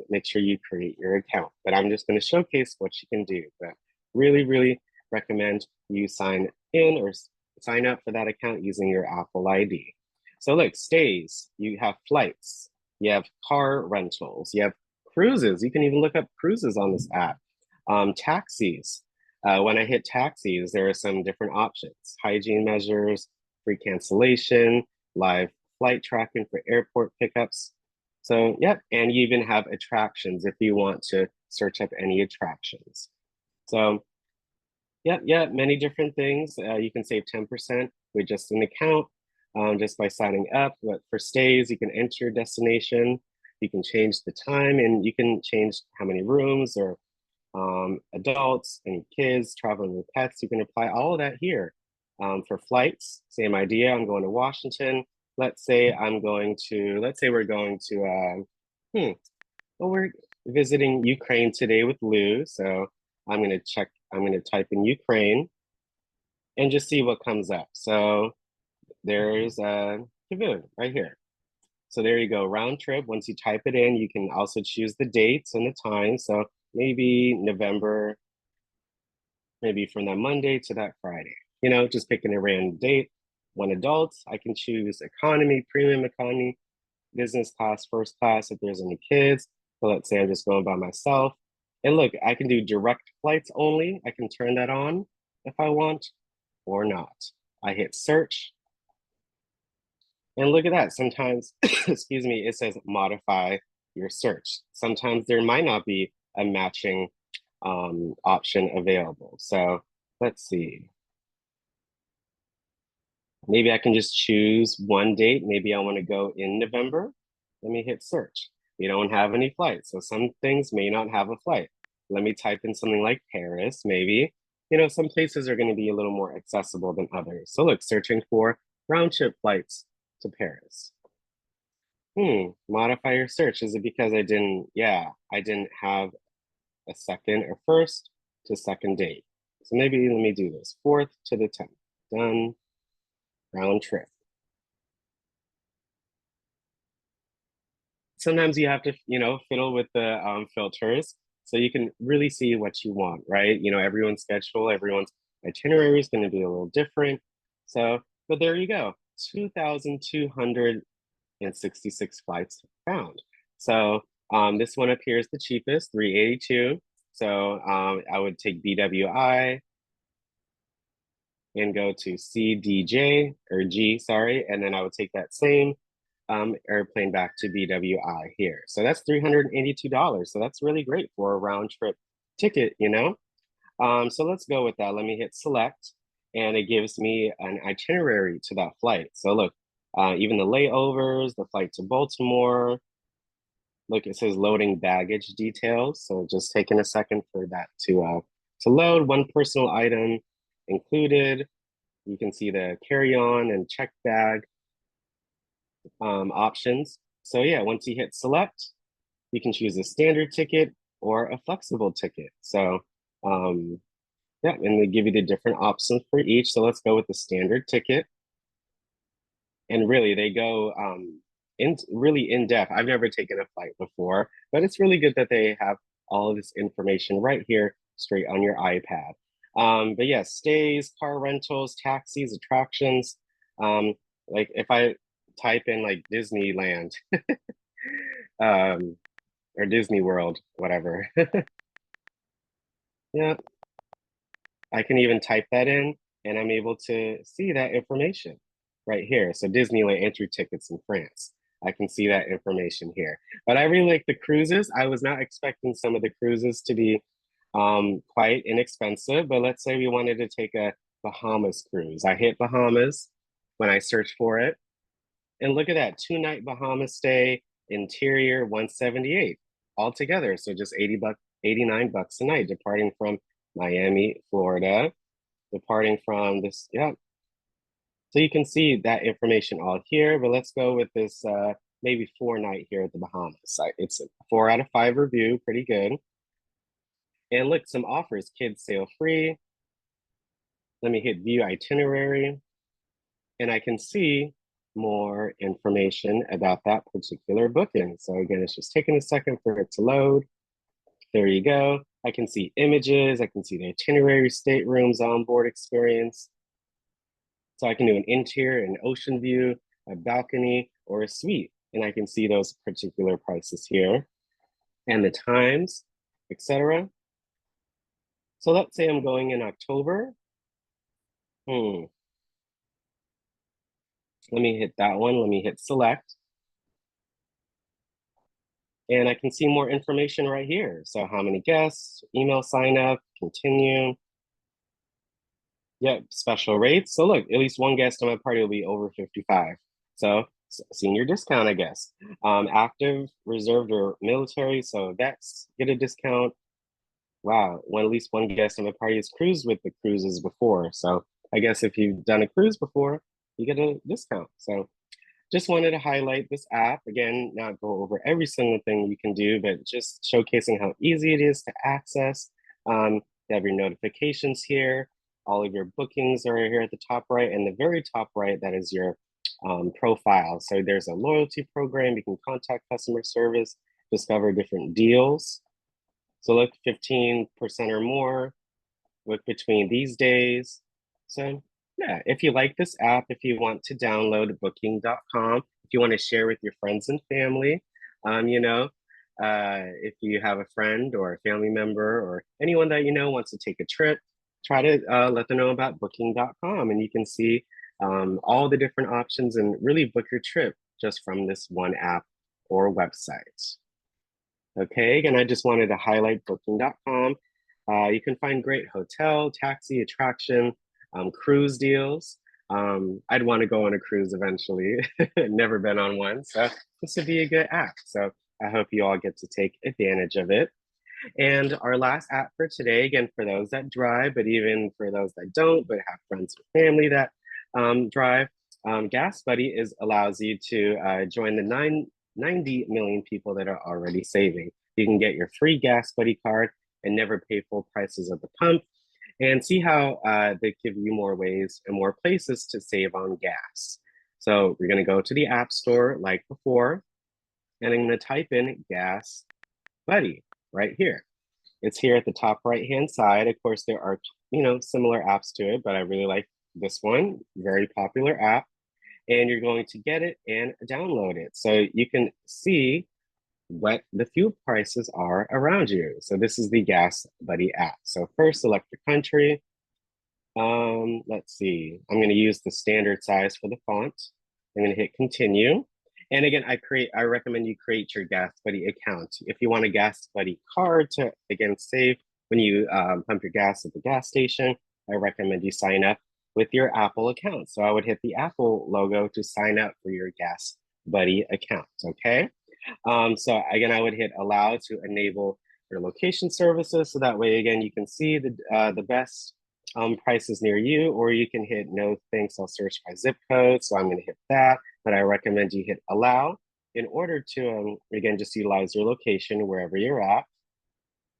make sure you create your account. But I'm just going to showcase what you can do. But really, really recommend you sign in or sign up for that account using your Apple ID. So look, stays, you have flights, you have car rentals, you have cruises. You can even look up cruises on this app. Taxis. When I hit taxis, there are some different options. Hygiene measures, free cancellation, live flight tracking for airport pickups. So yeah, and you even have attractions if you want to search up any attractions. So yeah, many different things. You can save 10% with just an account, just by signing up. But for stays, you can enter your destination, you can change the time, and you can change how many rooms or adults and kids traveling with pets. You can apply all of that here. For flights, same idea. I'm going to Washington. Let's say we're going to, well, we're visiting Ukraine today with Lou. So I'm going to type in Ukraine and just see what comes up. So there's Kavun right here. So there you go, round trip. Once you type it in, you can also choose the dates and the time. So maybe November, maybe from that Monday to that Friday. You know, just picking a random date. When adults, I can choose economy, premium economy, business class, first class if there's any kids. So let's say I'm just going by myself. And look, I can do direct flights only. I can turn that on if I want or not. I hit search. And look at that. Sometimes, excuse me, it says modify your search. Sometimes there might not be a matching option available. So let's see. Maybe I can just choose one date. Maybe I want to go in November. Let me hit search. We don't have any flights. So some things may not have a flight. Let me type in something like Paris, maybe. You know, some places are going to be a little more accessible than others. So look, searching for round trip flights to Paris. Modify your search. Is it because I didn't have a second or first to second date? So maybe let me do this. 4th to the 10th. Done. Round trip. Sometimes you have to, fiddle with the filters so you can really see what you want, right? You know, everyone's schedule, everyone's itinerary is going to be a little different. So, but there you go, 2,266 flights found. So this one up here is the cheapest, $382. So I would take BWI and go to CDJ or G, sorry, and then I would take that same airplane back to BWI here. So that's $382. So that's really great for a round trip ticket, you know? So let's go with that. Let me hit select and it gives me an itinerary to that flight. So look, even the layovers, the flight to Baltimore. Look, it says loading baggage details. So just taking a second for that to to load. One personal item included. You can see the carry-on and check bag options. So yeah, once you hit select, you can choose a standard ticket or a flexible ticket. So yeah, and they give you the different options for each. So let's go with the standard ticket. And really, they go really in depth. I've never taken a flight before, but it's really good that they have all of this information right here, straight on your iPad. But yeah, stays, car rentals, taxis, attractions. Like if I type in like Disneyland or Disney World, whatever. Yeah, I can even type that in and I'm able to see that information right here. So Disneyland entry tickets in France. I can see that information here. But I really like the cruises. I was not expecting some of the cruises to be quite inexpensive, but let's say we wanted to take a Bahamas cruise. I hit Bahamas when I searched for it. And look at that, 2-night Bahamas stay, interior 178 altogether. So just 89 bucks a night, departing from Miami, Florida, departing from this, yeah. So you can see that information all here, but let's go with this maybe 4-night here at the Bahamas. It's a 4 out of 5 review, pretty good. And look, some offers, kids sail free. Let me hit view itinerary and I can see more information about that particular booking. So again, it's just taking a second for it to load. There you go. I can see images. I can see the itinerary, staterooms, onboard experience. So I can do an interior, an ocean view, a balcony, or a suite. And I can see those particular prices here and the times, etc. So let's say I'm going in October. Let me hit that one. Let me hit select. And I can see more information right here. So how many guests, email sign up, continue. Yep, special rates. So look, at least one guest on my party will be over 55. So senior discount, I guess. Active, reserved, or military. So vets get a discount. Wow, at least one guest on my party has cruised with the cruises before. So I guess if you've done a cruise before, you get a discount. So just wanted to highlight this app. Again, not go over every single thing you can do, but just showcasing how easy it is to access. You have your notifications here. All of your bookings are here at the top right, and the very top right, that is your profile. So there's a loyalty program. You can contact customer service, discover different deals. So look, 15% or more, look between these days. So yeah, if you like this app, if you want to download booking.com, if you want to share with your friends and family, if you have a friend or a family member or anyone that you know wants to take a trip, try to let them know about booking.com, and you can see all the different options and really book your trip just from this one app or website. Okay, again, I just wanted to highlight booking.com. You can find great hotel, taxi, attraction, cruise deals. I'd want to go on a cruise eventually. Never been on one, so this would be a good app. So I hope you all get to take advantage of it. And our last app for today, again, for those that drive, but even for those that don't, but have friends or family that drive, Gas Buddy allows you to join the 90 million people that are already saving. You can get your free Gas Buddy card and never pay full prices at the pump, and see how they give you more ways and more places to save on gas. So we're going to go to the App Store like before, and I'm going to type in Gas Buddy right here. It's here at the top right-hand side. Of course, there are similar apps to it, but I really like this one, very popular app. And you're going to get it and download it so you can see what the fuel prices are around you. So this is the Gas Buddy app. So first, select your country. Let's see. I'm going to use the standard size for the font. I'm going to hit continue. And again, I recommend you create your Gas Buddy account. If you want a Gas Buddy card to, again, save when you pump your gas at the gas station, I recommend you sign up with your Apple account. So I would hit the Apple logo to sign up for your Gas Buddy account, okay? So again, I would hit allow to enable your location services. So that way, again, you can see the best prices near you, or you can hit no thanks, I'll search by zip code. So I'm going to hit that, but I recommend you hit allow in order to, again, just utilize your location wherever you're at.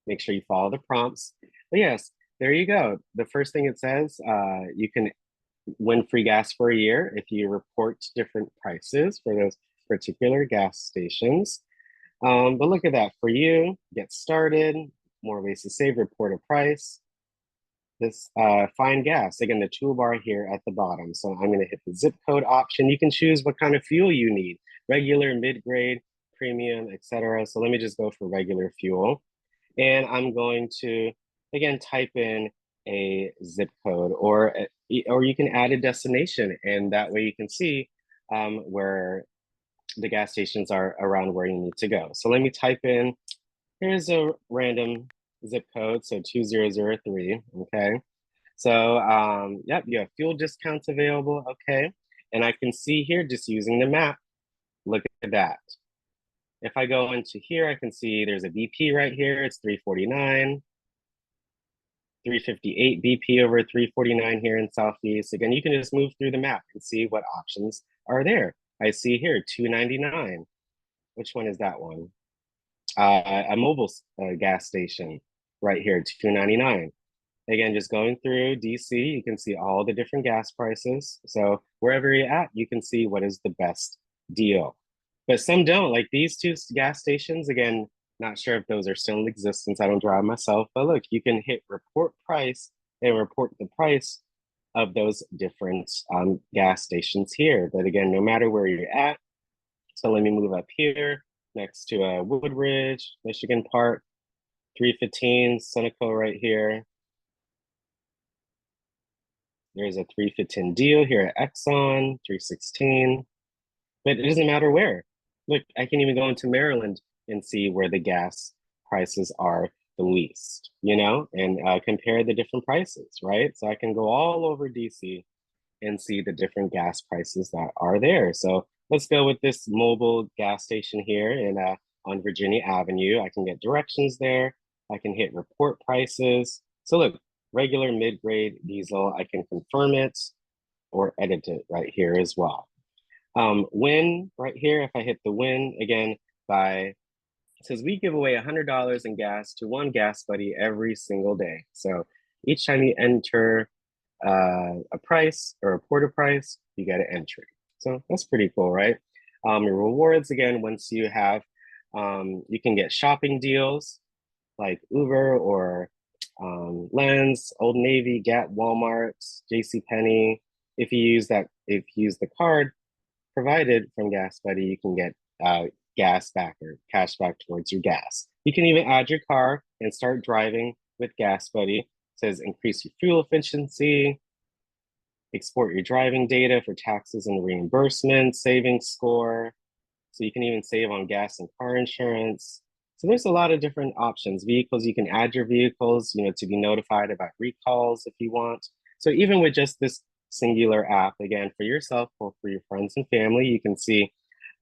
Make sure you follow the prompts. But yes, there you go. The first thing it says, you can win free gas for a year if you report different prices for those particular gas stations. But look at that, for you, get started, more ways to save, report a price. This find gas, again, the toolbar here at the bottom. So I'm going to hit the zip code option. You can choose what kind of fuel you need, regular, mid-grade, premium, etc. So let me just go for regular fuel. And I'm going to, again, type in a zip code, or you can add a destination, and that way you can see where the gas stations are around where you need to go. So let me type in, here's a random zip code, so 2003, okay? So, yep, you have fuel discounts available, okay? And I can see here, just using the map, look at that. If I go into here, I can see there's a BP right here, it's 349, 358 BP over 349 here in Southeast. Again, you can just move through the map and see what options are there. I see here, 299. Which one is that one? A mobile gas station right here, 299. Again, just going through DC, you can see all the different gas prices. So wherever you're at, you can see what is the best deal. But some don't, like these two gas stations, again, not sure if those are still in existence. I don't drive myself, but look, you can hit report price and report the price of those different gas stations here. But again, no matter where you're at, so let me move up here next to Woodridge, Michigan Park, 315, Seneca right here. There's a 315 deal here at Exxon, 316, but it doesn't matter where. Look, I can even go into Maryland and see where the gas prices are the least, you know, and compare the different prices, right? So I can go all over DC and see the different gas prices that are there. So let's go with this mobile gas station here in on Virginia Avenue. I can get directions there. I can hit report prices. So look, regular mid-grade diesel, I can confirm it or edit it right here as well. Win right here, if I hit the win again it says we give away $100 in gas to one gas buddy every single day. So each time you enter a price or report a price, you get an entry. So that's pretty cool, right? Your rewards, again, once you have, you can get shopping deals like Uber or Lens, Old Navy, Gap, Walmart, JCPenney. If you use the card provided from Gas Buddy, you can get gas back or cash back towards your gas. You can even add your car and start driving with Gas Buddy. It says increase your fuel efficiency, export your driving data for taxes and reimbursement, savings score. So you can even save on gas and car insurance. So there's a lot of different options. Vehicles, you can add your vehicles, you know, to be notified about recalls if you want. So even with just this singular app, again, for yourself or for your friends and family, you can see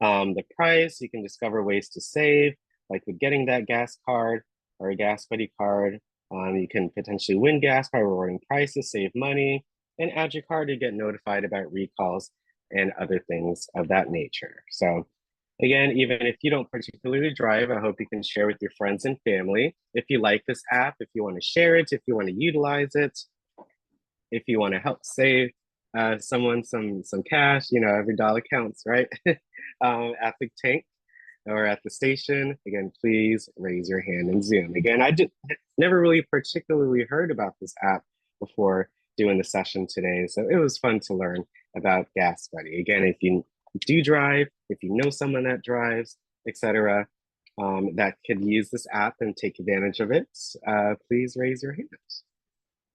the price, you can discover ways to save, like with getting that gas card or a Gas Buddy card. You can potentially win gas by rewarding prices, save money, and add your card to get notified about recalls and other things of that nature. So again, even if you don't particularly drive, I hope you can share with your friends and family. If you like this app, if you want to share it, if you want to utilize it, if you want to help save someone some cash, you know, every dollar counts, right? At the tank or at the station, again, please raise your hand in Zoom. Again, I never really particularly heard about this app before doing the session today, so it was fun to learn about Gas Buddy. Again, if you do drive, if you know someone that drives, etc., that could use this app and take advantage of it, please raise your hand.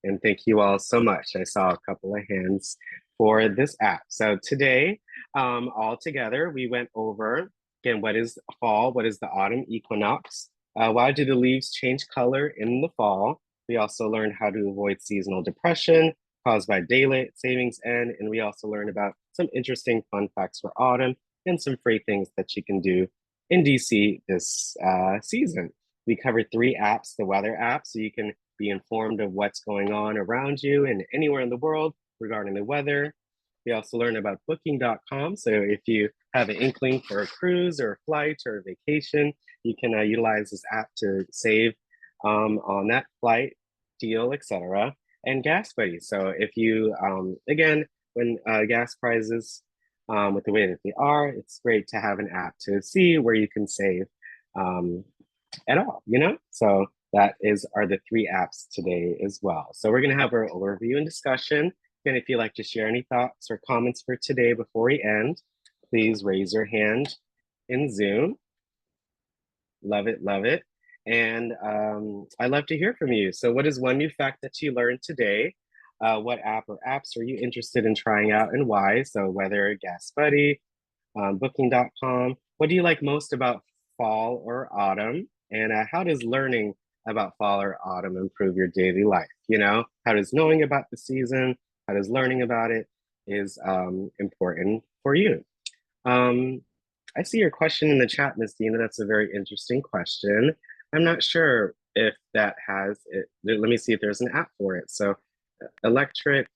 And thank you all so much. I saw a couple of hands for this app. So today, all together, we went over, again, what is fall, what is the autumn equinox, why do the leaves change color in the fall? We also learned how to avoid seasonal depression caused by daylight savings end, and we also learned about some interesting fun facts for autumn and some free things that you can do in DC this season. We covered 3 apps, the weather app, so you can be informed of what's going on around you and anywhere in the world regarding the weather. We also learned about booking.com. So if you have an inkling for a cruise or a flight or a vacation, you can utilize this app to save on that flight, deal, etc. And Gas Buddy. So if you, again, when gas prices with the way that they are, it's great to have an app to see where you can save at all, you know? So that are the 3 apps today as well. So we're gonna have our overview and discussion. And if you'd like to share any thoughts or comments for today before we end, please raise your hand in Zoom. Love it, love it. And I'd love to hear from you. So what is one new fact that you learned today? What app or apps are you interested in trying out and why? So whether Gas Buddy, booking.com, what do you like most about fall or autumn? And how does learning about fall or autumn improve your daily life? You know, how does knowing about the season, how does learning about it is important for you? I see your question in the chat, Ms. Dina. That's a very interesting question. I'm not sure if that has it. Let me see if there's an app for it. So electric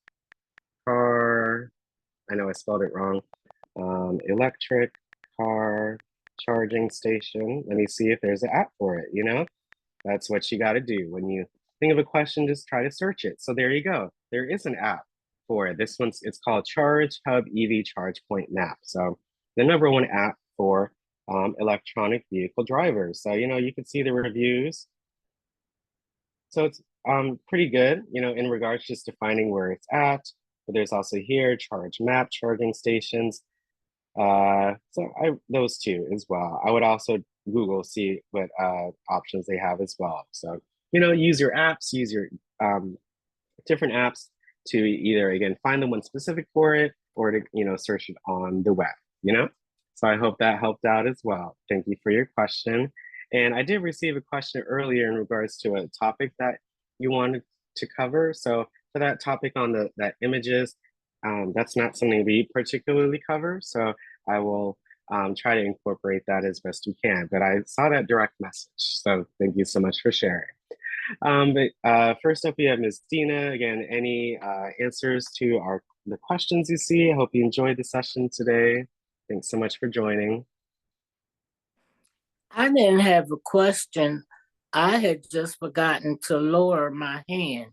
car, I know I spelled it wrong. Electric car charging station. Let me see if there's an app for it, you know? That's what you got to do. When you think of a question, just try to search it. So there you go. There is an app for it. It's called Charge Hub EV Charge Point Map. So the #1 app for electronic vehicle drivers. So, you know, you can see the reviews. So it's pretty good, you know, in regards just to finding where it's at. But there's also here, Charge Map charging stations. Those 2 as well. I would also Google, see what options they have as well. So, you know, use your apps, use your different apps to either, again, find the one specific for it or to, you know, search it on the web, you know? So I hope that helped out as well. Thank you for your question. And I did receive a question earlier in regards to a topic that you wanted to cover. So for that topic on that images, that's not something we particularly cover. So I will try to incorporate that as best we can. But I saw that direct message. So thank you so much for sharing. First up, we have Ms. Dina. Again, any answers to the questions you see? I hope you enjoyed the session today. Thanks so much for joining. I didn't have a question. I had just forgotten to lower my hand.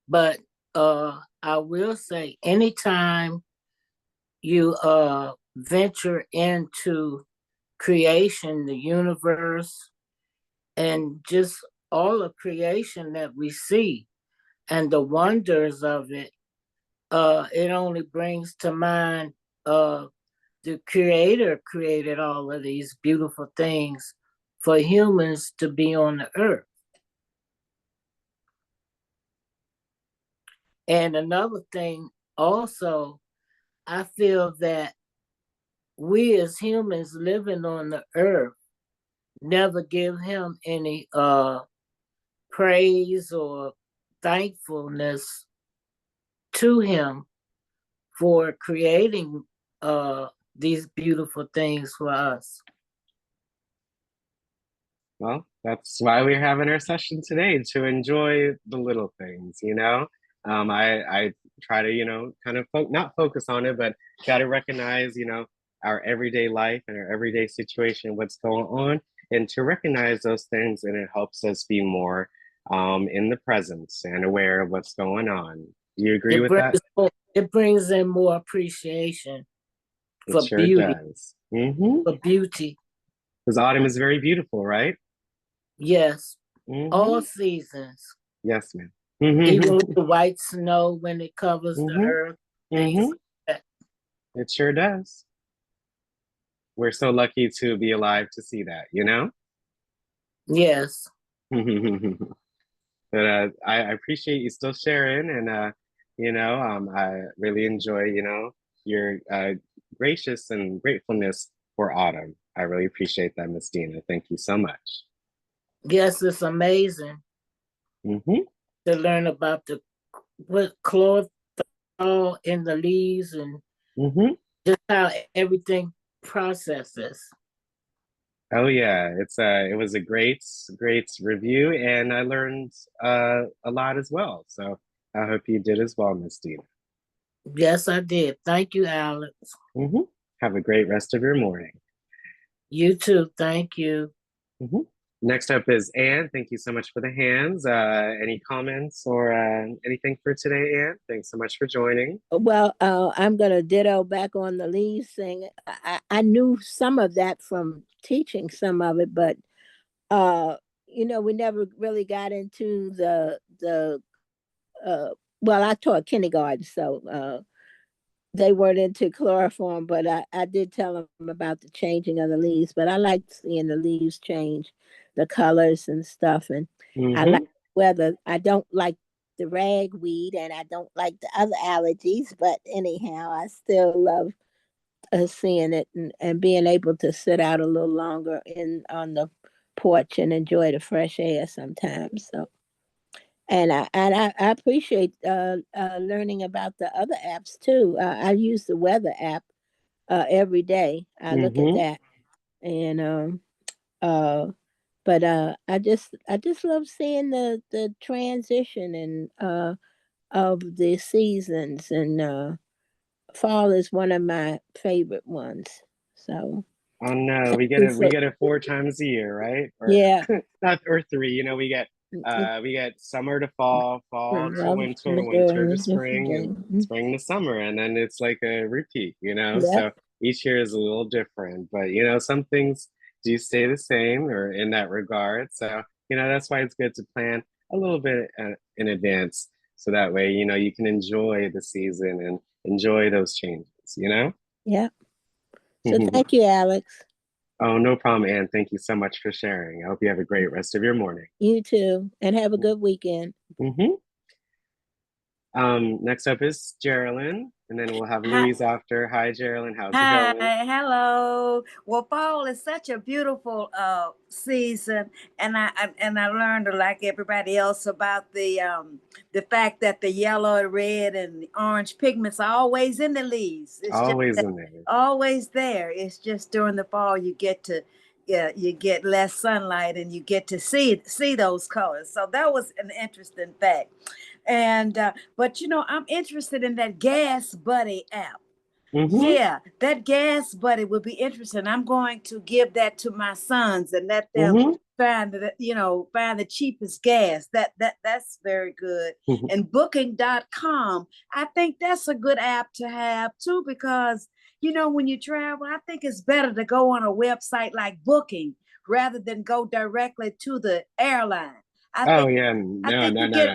But I will say, anytime you venture into creation, the universe, and just all of creation that we see and the wonders of it, it only brings to mind the Creator created all of these beautiful things for humans to be on the earth. And another thing also, I feel that we as humans living on the earth never give him any praise or thankfulness to him for creating these beautiful things for us. Well, that's why we're having our session today, to enjoy the little things, you know? I try to, you know, kind of not focus on it, but got to recognize, you know, our everyday life and our everyday situation, what's going on, and to recognize those things, and it helps us be more in the present and aware of what's going on. Do you agree with that? It brings in more appreciation for sure beauty. Does. Mm-hmm. For beauty. Because autumn is very beautiful, right? Yes. Mm-hmm. All seasons. Yes, ma'am. Even with the white snow when it covers the earth. It sure does. We're so lucky to be alive to see that, you know? Yes. But I appreciate you still sharing, and you know, I really enjoy, you know, your gracious and gratefulness for autumn. I really appreciate that, Miss Dina. Thank you so much. Yes, it's amazing to learn about what chlorophyll in the leaves and just how everything processes. Oh yeah, it was a great review, and I learned a lot as well. So I hope you did as well, Miss Dina. Yes, I did. Thank you, Alex. Hmm. Have a great rest of your morning. You too. Thank you. Hmm. Next up is Anne. Thank you so much for the hands. Any comments or anything for today, Anne? Thanks so much for joining. Well, I'm gonna ditto back on the leaves thing. I knew some of that from teaching some of it, but uh, we never really got into the uh. Well, I taught kindergarten, so they weren't into chloroform, but I did tell them about the changing of the leaves. But I like seeing the leaves change, the colors and stuff, and I like Hmm. weather. I don't like the ragweed, and I don't like the other allergies. But anyhow, I still love seeing it and being able to sit out a little longer in on the porch and enjoy the fresh air sometimes. So, and I appreciate learning about the other apps too. I use the weather app every day. I look at Hmm. that, and uh, but I just love seeing the transition and of the seasons, and fall is one of my favorite ones. So Oh no, thank you we for get it 4 times a year, right? Or yeah. not, or three. You know, we get summer to fall, fall to Love winter, winter to spring, and spring to summer, and then it's like a repeat, you know? Yep. So each year is a little different, but some things do stay the same or in that regard. So, that's why it's good to plan a little bit in advance. So that way, you can enjoy the season and enjoy those changes, you know? Yep. So thank you, Alex. Oh, no problem, Anne. Thank you so much for sharing. I hope you have a great rest of your morning. You too, and have a good weekend. Hmm. Next up is Geraldine, and then we'll have Hi, Louise after. Hi, Geraldine. How's it hi, going? hello. Well, fall is such a beautiful season, and I learned like everybody else about the fact that the yellow, red, and the orange pigments are always in the leaves. It's just Always in there. always there. It's just during the fall you get to yeah, you get less sunlight and you get to see those colors. So that was an interesting fact. And but I'm interested in that Gas Buddy app. Mm-hmm. Yeah, that Gas Buddy would be interesting. I'm going to give that to my sons and let them Mm-hmm. find the cheapest gas. That's very good. And booking.com, I think that's a good app to have too, because when you travel, I think it's better to go on a website like Booking rather than go directly to the airline. I Oh think yeah, I no, think no, you no, get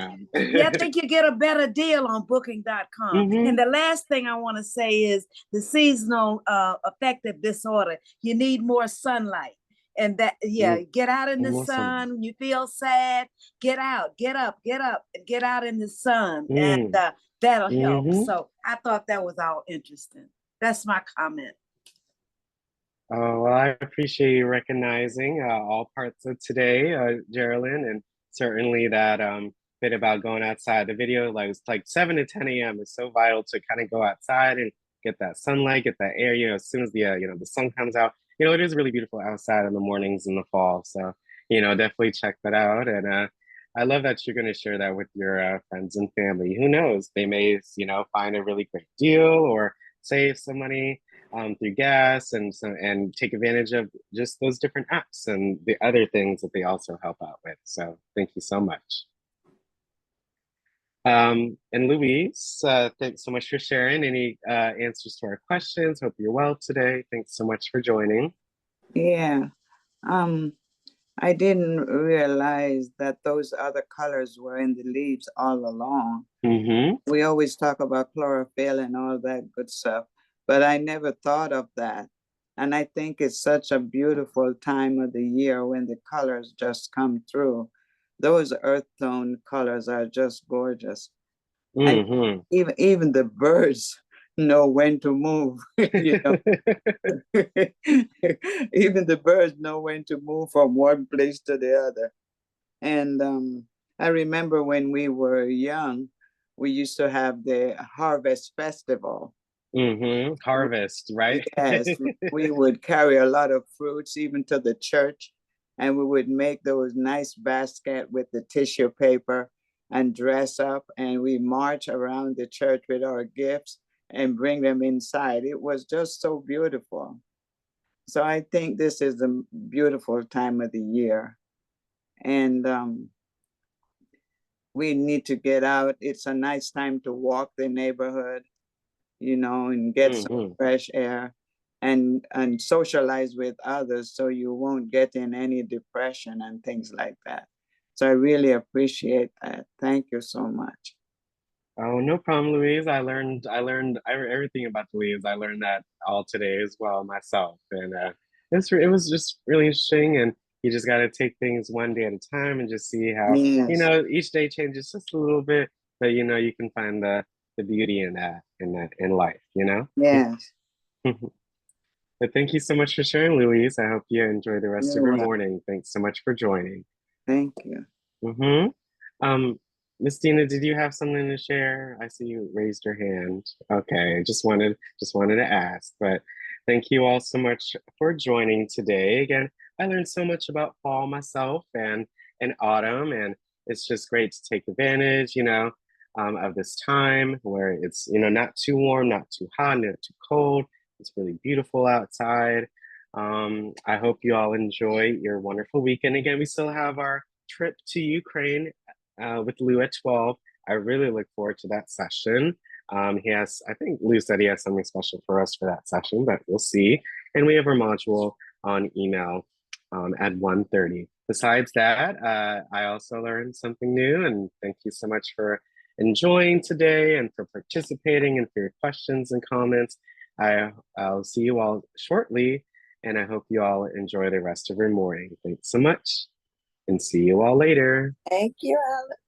yeah, I no. think you get a better deal on booking.com. Mm-hmm. And the last thing I want to say is the seasonal affective disorder. You need more sunlight. And that, yeah, get out in the Awesome. sun. When you feel sad, get out, get up, and get out in the sun. And Mm. that'll help. Mm-hmm. So I thought that was all interesting. That's my comment. Oh, well, I appreciate you recognizing all parts of today, Geraldine, and certainly that bit about going outside. The video, like, it's like 7 to 10 a.m. is so vital to kind of go outside and get that sunlight, get that air. As soon as the sun comes out, it is really beautiful outside in the mornings in the fall. So, definitely check that out. And I love that you're going to share that with your friends and family. Who knows? They may, find a really great deal or save some money through gas and take advantage of just those different apps and the other things that they also help out with. So thank you so much. And Louise, thanks so much for sharing any answers to our questions. Hope you're well today. Thanks so much for joining. Yeah. Um, I didn't realize that those other colors were in the leaves all along. Mm-hmm. We always talk about chlorophyll and all that good stuff, but I never thought of that. And I think it's such a beautiful time of the year when the colors just come through. Those earth tone colors are just gorgeous. And Mm-hmm. even the birds know when to move. Even the birds know when to move from one place to the other. And I remember when we were young, we used to have the Harvest Festival. Harvest, right? Yes, we would carry a lot of fruits even to the church, and we would make those nice basket with the tissue paper and dress up, and we march around the church with our gifts and bring them inside. It was just so beautiful. So I think this is a beautiful time of the year, and we need to get out. It's a nice time to walk the neighborhood, and get some fresh air and socialize with others so you won't get in any depression and things like that. So I really appreciate that. Thank you so much. Oh, no problem, Louise. I learned everything about the leaves. I learned that all today as well myself, and it was just really interesting. And you just got to take things one day at a time and just see how Yes. each day changes just a little bit, but you can find the beauty in that in life. Yes. But thank you so much for sharing, Louise. I hope you enjoy the rest of You're your welcome. morning. Thanks so much for joining. Thank you. Miss Dina, did you have something to share? I see you raised your hand. Okay, just wanted to ask, but thank you all so much for joining today. Again, I learned so much about fall myself and autumn, and it's just great to take advantage, of this time where it's not too warm, not too hot, not too cold. It's really beautiful outside. I hope you all enjoy your wonderful weekend. Again, we still have our trip to Ukraine with Lou at 12. I really look forward to that session. I think Lou said he has something special for us for that session, but we'll see. And we have our module on email at 1:30. Besides that, I also learned something new, and thank you so much for enjoying today and for participating and for your questions and comments. I'll see you all shortly, and I hope you all enjoy the rest of your morning. Thanks so much, and see you all later. Thank you, Alex.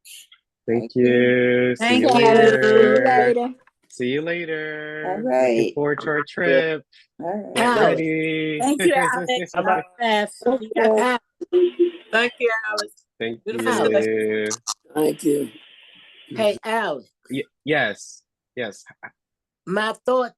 Thank you. See you Thank you. later. See you later. All Looking right. forward to our trip. All right. Get Alex. ready. Thank you, Alex. I'm up fast. Okay. Thank you, Alex. Thank Beautiful selection. you. Thank you. Hey, Alex. Yes. My thought,